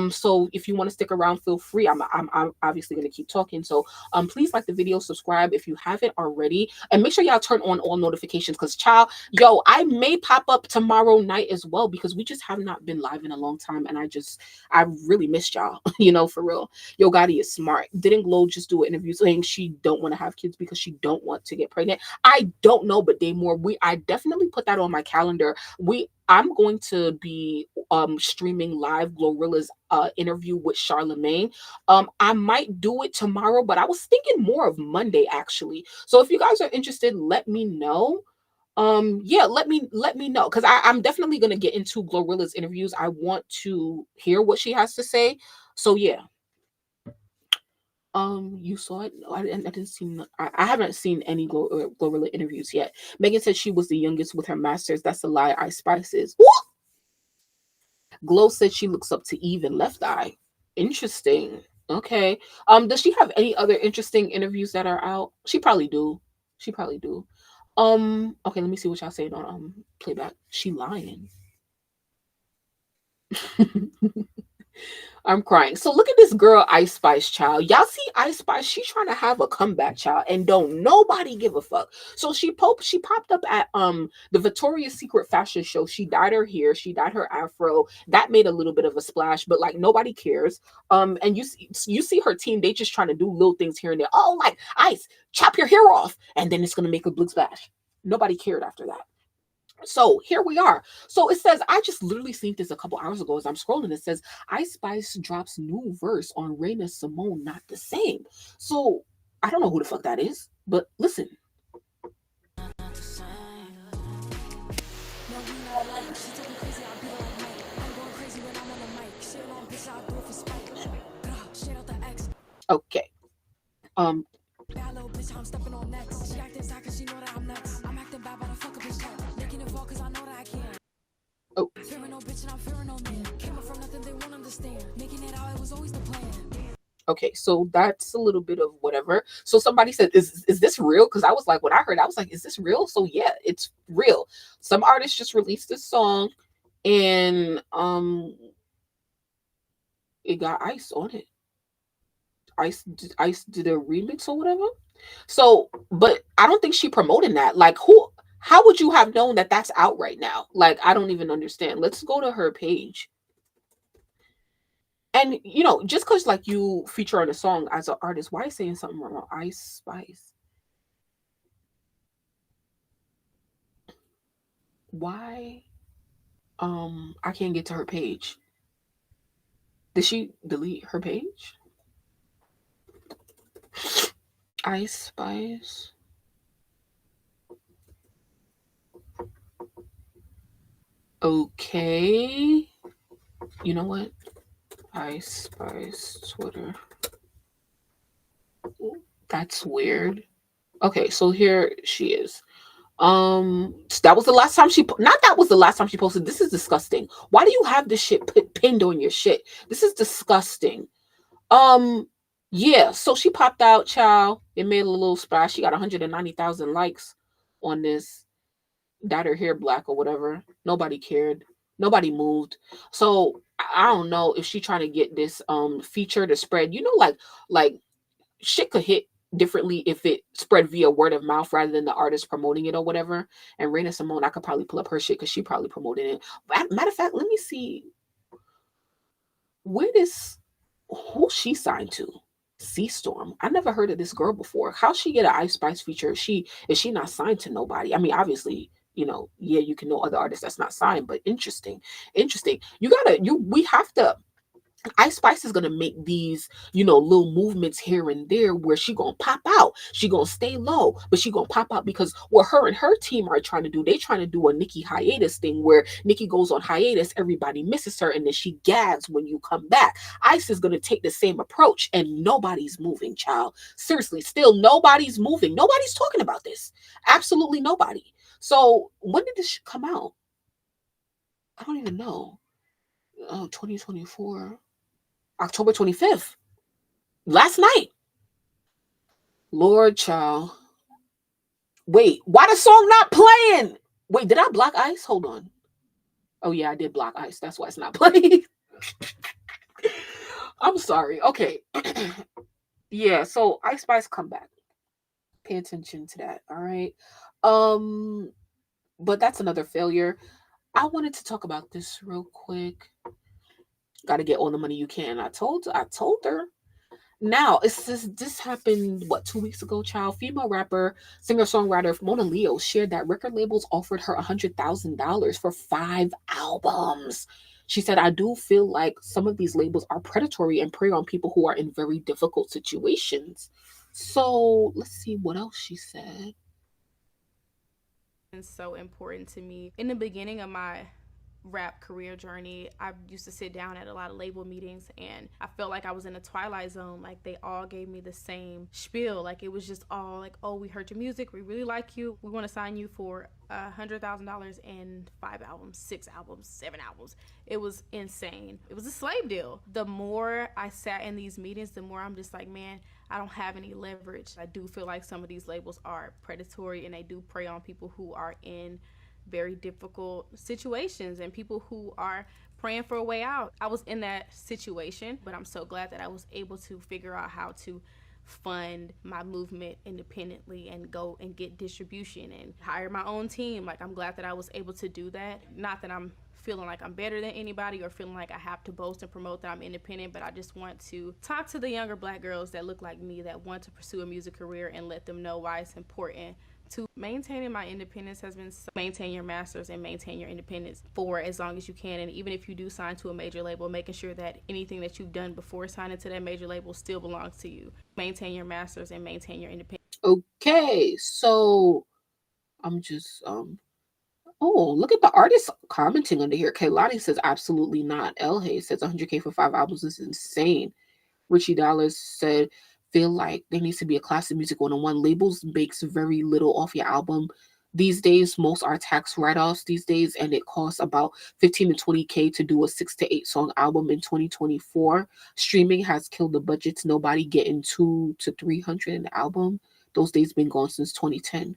So if you want to stick around, feel free. I'm obviously going to keep talking. So please like the video, subscribe if you haven't already, and make sure y'all turn on all notifications, because child, yo, I may pop up tomorrow night as well, because we just have not been live in a long time, and I really missed y'all, you know, for real. Yo Gotti is smart. Didn't Glow just do an interview saying she don't want to have kids because she don't want to get pregnant? I don't know, but I definitely put that on my calendar. I'm going to be streaming live Glorilla's interview with Charlemagne. I might do it tomorrow, but I was thinking more of Monday, actually. So if you guys are interested, let me know. Yeah, let me know, because I'm definitely gonna get into Glorilla's interviews. I want to hear what she has to say. So yeah. You saw it? No, I didn't see. I haven't seen any Glorilla interviews yet. Megan said she was the youngest with her masters. That's a lie. Ice Spices. Glow said she looks up to Eve and Left Eye. Interesting. Okay. Does she have any other interesting interviews that are out? She probably do. She probably do. Okay, let me see what y'all saying on playback. She lying. I'm crying. So look at this girl, Ice Spice, child. Y'all see Ice Spice? She trying to have a comeback, child, and don't nobody give a fuck. So she popped up at the Victoria's Secret fashion show. She dyed her hair, she dyed her afro. That made a little bit of a splash, but like nobody cares. And you see her team, they just trying to do little things here and there. Oh, like Ice, chop your hair off, and then it's gonna make a big splash. Nobody cared after that. So here we are. So it says, I just literally seen this a couple hours ago as I'm scrolling. It says, Ice Spice drops new verse on Raina Simone, Not the Same. So I don't know who the fuck that is, but listen. Okay. Oh. Okay, so that's a little bit of whatever. So somebody said, is this real? Because I was like, when I heard, I was like, is this real? So yeah, it's real. Some artists just released this song, and it got Ice on it. Ice did a remix or whatever. So, but I don't think she promoting that. Like, how would you have known that that's out right now? Like, I don't even understand. Let's go to her page. And just because like you feature on a song as an artist, why are you saying something wrong? Ice Spice. Why? I can't get to her page. Did she delete her page? Ice Spice. Okay. You know what? Ice Spice Twitter. That's weird. Okay, so here she is. That was the last time that was the last time she posted. This is disgusting. Why do you have this shit pinned on your shit? This is disgusting. Yeah, so she popped out, child. It made a little splash. She got 190,000 likes on this. Dyed her hair black or whatever. Nobody cared. Nobody moved. So I don't know if she trying to get this feature to spread. Like shit could hit differently if it spread via word of mouth rather than the artist promoting it or whatever. And Raina Simone, I could probably pull up her shit because she probably promoted it. Matter of fact, let me see who she signed to. Sea Storm. I never heard of this girl before. How she get an Ice Spice feature? Is she not signed to nobody? I mean, obviously, yeah, you can know other artists that's not signed, but interesting. We have to. Ice Spice is gonna make these, little movements here and there where she gonna pop out. She gonna stay low, but she gonna pop out because what her and her team are trying to do, they trying to do a Nicki hiatus thing where Nicki goes on hiatus, everybody misses her, and then she gags when you come back. Ice is gonna take the same approach, and nobody's moving, child. Seriously, still nobody's moving. Nobody's talking about this. Absolutely nobody. So when did this come out? I don't even know. 2024. October 25th. Last night. Lord, child. Wait, why the song not playing? Wait, did I block Ice? Hold on. Oh, yeah, I did block Ice. That's why it's not playing. I'm sorry. Okay. Yeah, so Ice Spice come back. Pay attention to that. All right. But that's another failure. I wanted to talk about this real quick. Got to get all the money you can. I told her. Now, this happened, 2 weeks ago, child? Female rapper, singer-songwriter Mona Leo shared that record labels offered her $100,000 for 5 albums. She said, I do feel like some of these labels are predatory and prey on people who are in very difficult situations. So let's see what else she said. It's so important to me. In the beginning of my rap career journey, I used to sit down at a lot of label meetings and I felt like I was in a twilight zone. Like they all gave me the same spiel. Like it was just all like, oh, we heard your music, we really like you, we want to sign you for $100,000 and 5 albums, 6 albums, 7 albums. It was insane. It was a slave deal. The more I sat in these meetings, the more I'm just like, man, I don't have any leverage. I do feel like some of these labels are predatory and they do prey on people who are in very difficult situations and people who are praying for a way out. I was in that situation, but I'm so glad that I was able to figure out how to fund my movement independently and go and get distribution and hire my own team. Like, I'm glad that I was able to do that. Not that I'm feeling like I'm better than anybody or feeling like I have to boast and promote that I'm independent, but I just want to talk to the younger Black girls that look like me that want to pursue a music career and let them know why it's important to maintaining my independence has been maintain your masters and maintain your independence for as long as you can. And even if you do sign to a major label, making sure that anything that you've done before signing to that major label still belongs to you. Maintain your masters and maintain your independence. Okay, so I'm just oh, look at the artists commenting under here. Kaylani says absolutely not. El Hay says 100K for 5 albums is insane. Richie Dollars said feel like there needs to be a class of music 101. Labels makes very little off your album these days. Most are tax write-offs these days, and it costs about 15 to 20K to do a 6 to 8 song album in 2024. Streaming has killed the budgets. Nobody getting 200 to 300 an album. Those days been gone since 2010.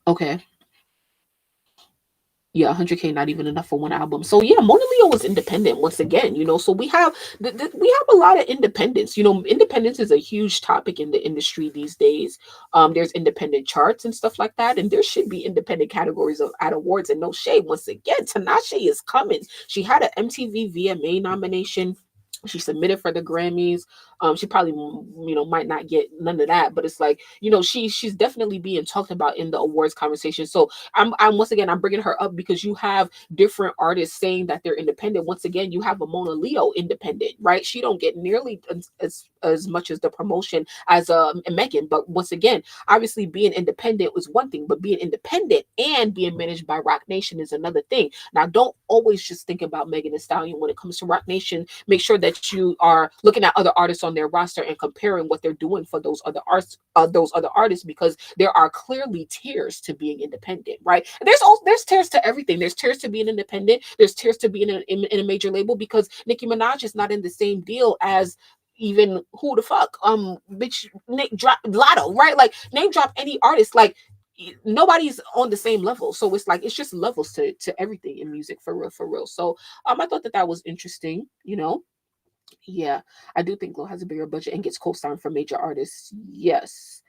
Okay. Yeah, 100K not even enough for one album. So yeah, Mona Leo was independent once again, you know. So we have we have a lot of independence. You know, independence is a huge topic in the industry these days. There's independent charts and stuff like that, and there should be independent categories of at awards. And no shade, once again, Tinashe is coming. She had an MTV VMA nomination. She submitted for the Grammys. She probably, you know, might not get none of that, but it's like, you know, she's definitely being talked about in the awards conversation. So I'm once again, I'm bringing her up because you have different artists saying that they're independent. Once again, you have a Mona Leo independent, right? She don't get nearly as much as the promotion as Megan. But once again, obviously being independent was one thing, but being independent and being managed by Roc Nation is another thing. Now, don't always just think about Megan Thee Stallion when it comes to Roc Nation. Make sure that you are looking at other artists on their roster and comparing what they're doing for those other artists, because there are clearly tiers to being independent, right? And there's tiers to everything. There's tiers to being independent. There's tiers to being in a major label, because Nicki Minaj is not in the same deal as even who the fuck bitch name drop Latto, right? Like, name drop any artist, like nobody's on the same level. So it's like, it's just levels to everything in music, for real. So I thought that was interesting, you know. Yeah, I do think Glow has a bigger budget and gets co-signed from major artists. Yes.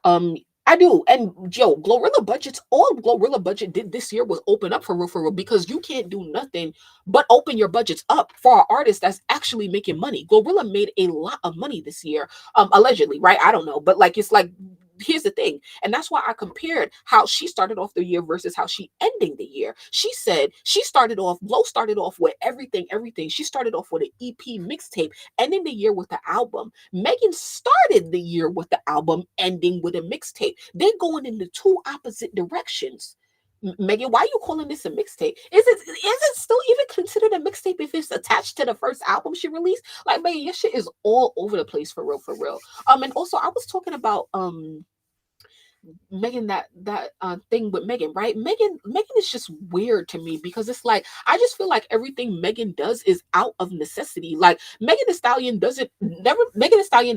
I do. And yo, Glorilla budgets, all Glorilla budget did this year was open up for real, because you can't do nothing but open your budgets up for an artist that's actually making money. Glorilla made a lot of money this year, allegedly, right? I don't know, but like, it's like, here's the thing, and that's why I compared how she started off the year versus how she ending the year. She said Glow started off with everything. She started off with an EP mixtape, ending the year with the album. Megan started the year with the album, ending with a mixtape. They're going in the two opposite directions. Megan, why are you calling this a mixtape? Is it still even considered a mixtape if it's attached to the first album she released? Like, Megan, your shit is all over the place, for real. And also I was talking about Megan, that thing with Megan, right? Megan is just weird to me, because it's like, I just feel like everything Megan does is out of necessity. Like, Megan Thee Stallion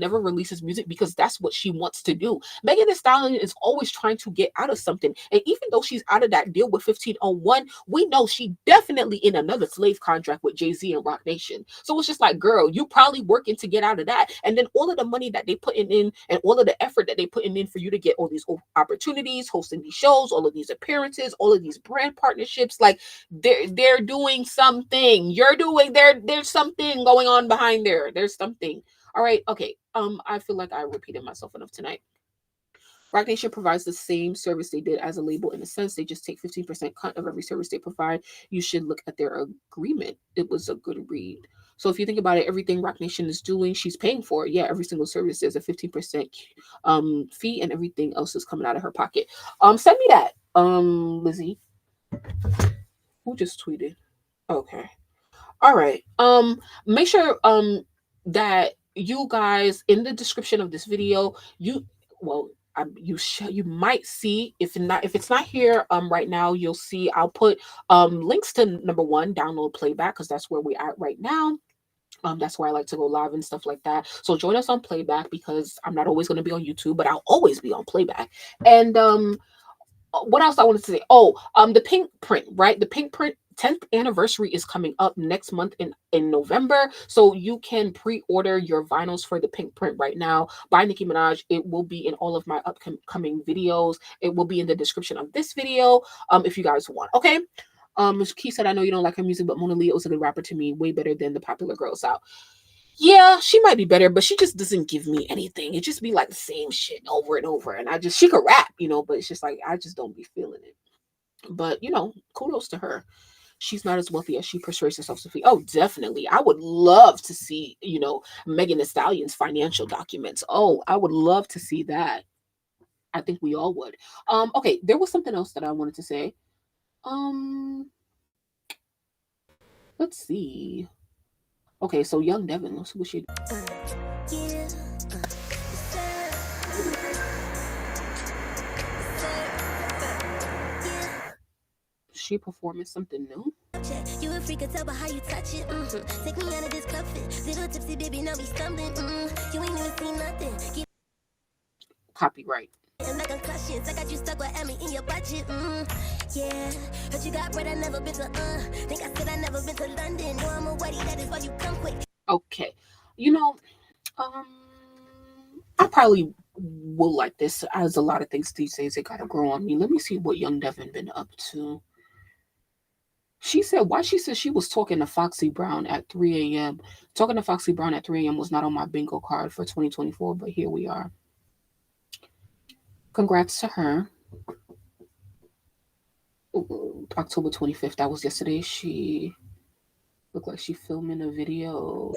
never releases music because that's what she wants to do. Megan Thee Stallion is always trying to get out of something, and even though she's out of that deal with 1501, we know she definitely in another slave contract with Jay-Z and Roc Nation. So it's just like, girl, you probably working to get out of that, and then all of the money that they putting in and all of the effort that they putting in for you to get all these opportunities, hosting these shows, all of these appearances, all of these brand partnerships, like they're doing something. There's something going on behind there. There's something. All right, okay. I feel like I repeated myself enough tonight. Roc Nation provides the same service they did as a label. In a sense, they just take 15% cut of every service they provide. You should look at their agreement. It was a good read. So if you think about it, everything Roc Nation is doing, she's paying for it. Yeah, every single service, there's a 15% fee, and everything else is coming out of her pocket. Send me that, Lizzie. Who just tweeted? Okay. All right. Make sure that you guys in the description of this video, well, you might see, if it's not here right now, you'll see I'll put links to number one, download playback, because that's where we at right now. That's where I like to go live and stuff like that. So join us on playback, because I'm not always going to be on YouTube, but I'll always be on playback. And what else I wanted to say? Oh, the PinkPrint, right? The PinkPrint 10th anniversary is coming up next month in November. So you can pre-order your vinyls for the PinkPrint right now by Nicki Minaj. It will be in all of my upcoming videos. It will be in the description of this video if you guys want. Okay. Key said, I know you don't like her music, but Mona Leo was a good rapper to me, way better than the popular girls out. Yeah, she might be better, but she just doesn't give me anything. It just be like the same shit over and over. And she could rap, but it's just like, I just don't be feeling it. But, kudos to her. She's not as wealthy as she portrays herself to be. Oh, definitely. I would love to see, Megan Thee Stallion's financial documents. Oh, I would love to see that. I think we all would. Okay, there was something else that I wanted to say. Let's see. Okay, so Young Devin, let's see what she she performing something new. You a freak, tell by how you touch it. Take me out of this comfort. Little tipsy baby, now we stumbling. You ain't even seen nothing. Copyright. And like concussions, I got you stuck with Emmy in your budget. Yeah, heard you got bread, I never been to. Think I said I never been to London. No, I'm a wedding, that is why you come quick. Okay, I probably will like this, as a lot of things these days, it gotta grow on me. Let me see what Young Devin been up to. She said she was talking to Foxy Brown at 3 a.m. Talking to Foxy Brown at 3 a.m. was not on my bingo card for 2024, but here we are. Congrats to her. October 25th, that was yesterday. She looked like she filming a video.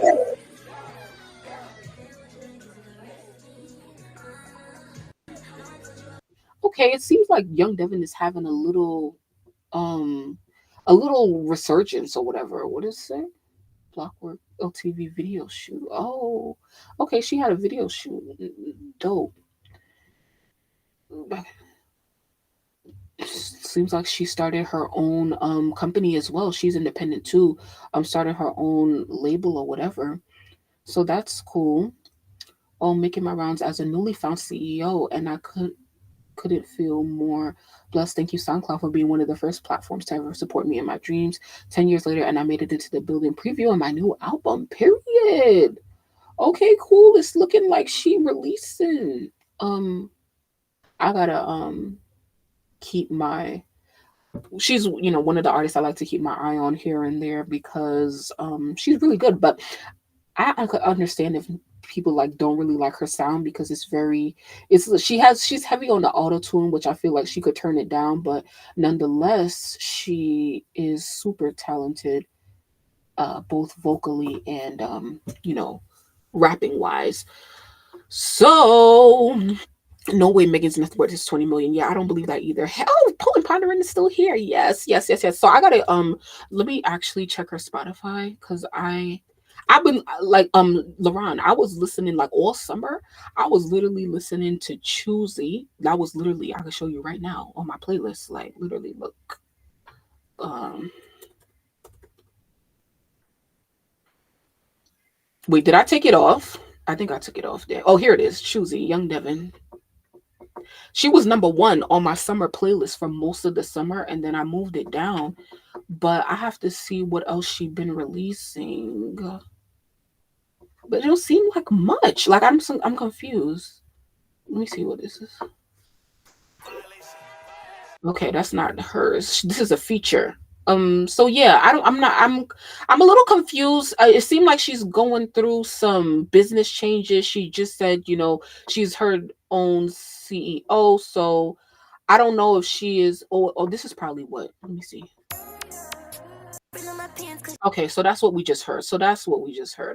Okay, it seems like Young Devin is having a little resurgence or whatever. What is it? Blockwork LTV video shoot. Oh, okay. She had a video shoot. Dope. Seems like she started her own company as well. She's independent too. Started her own label or whatever. So that's cool. Making my rounds as a newly found CEO, and I couldn't feel more blessed. Thank you, SoundCloud, for being one of the first platforms to ever support me in my dreams. 10 years later, and I made it into the building preview of my new album, period. Okay, cool. It's looking like she releasing. I gotta keep my, she's one of the artists I like to keep my eye on here and there, because she's really good. But I could understand if people don't really like her sound, because she's heavy on the auto tune, which I feel like she could turn it down, but nonetheless she is super talented, both vocally and rapping wise. So no way Megan's net worth is 20 million. Yeah, I don't believe that either. Oh, Poland Pondering is still here. Yes. So I gotta let me actually check her Spotify, because I've been like LaRon, I was listening like all summer. I was literally listening to Choosy. That was literally, I can show you right now on my playlist. Like literally, look. Wait, did I take it off? I think I took it off there. Oh, here it is. Choosy, Young Devin. She was number one on my summer playlist for most of the summer, and then I moved it down. But I have to see what else she's been releasing. But it don't seem like much. Like I'm confused. Let me see what this is. Okay, that's not hers. This is a feature. So yeah, I'm a little confused. It seemed like she's going through some business changes. She just said, she's her own CEO. So I don't know if she is. Oh, this is probably what. Let me see. Okay, so that's what we just heard.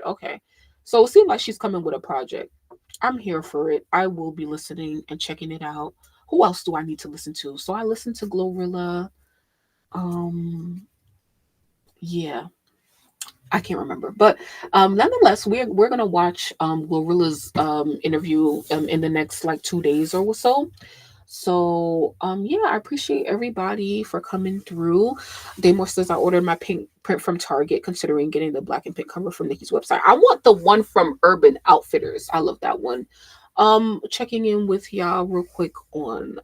Okay. So it seems like she's coming with a project. I'm here for it. I will be listening and checking it out. Who else do I need to listen to? So I listened to Glorilla. Yeah, I can't remember, but nonetheless, we're gonna watch Glorilla's interview in the next like 2 days or so. So yeah, I appreciate everybody for coming through. Daymore says I ordered my pink print from Target, considering getting the black and pink cover from Nicki's website. I want the one from Urban Outfitters. I love that one. Checking in with y'all real quick on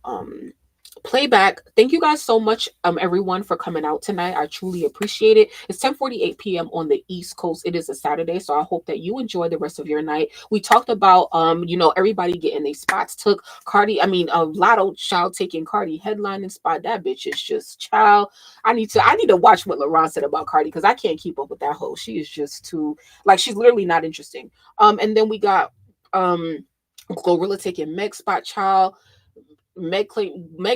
playback. Thank you guys so much, everyone, for coming out tonight. I truly appreciate it. It's 10:48 p.m. on the East Coast. It is a Saturday, so I hope that you enjoy the rest of your night. We talked about everybody getting their spots took. Latto child taking Cardi headlining spot. That bitch is just child. I need to watch what LaRon said about Cardi, because I can't keep up with that hoe. She is just too, like, she's literally not interesting. And then we got Glorilla taking Meg's spot, child. Meg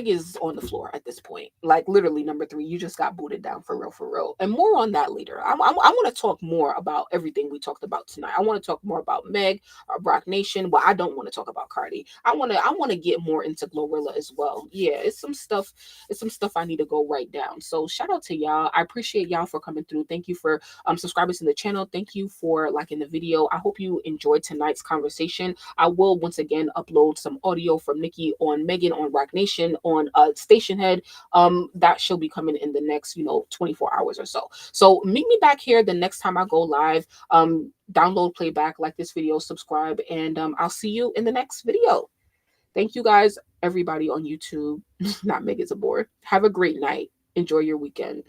is on the floor at this point, like literally number 3. You just got booted down for real, and more on that later. I want to talk more about everything we talked about tonight. I want to talk more about Meg, Rock Nation. Well, I don't want to talk about Cardi. I want to get more into Glorilla as well. Yeah, it's some stuff I need to go write down. So shout out to y'all. I appreciate y'all for coming through. Thank you for subscribing to the channel. Thank you for liking the video. I hope you enjoyed tonight's conversation. I will once again upload some audio from Nicki on Megan on Rock Nation on Stationhead. That shall be coming in the next 24 hours or so. So meet me back here the next time I go live. Download playback, like this video, subscribe, and I'll see you in the next video. Thank you guys, everybody on YouTube. Not Meg'S aboard. Have a great night. Enjoy your weekend.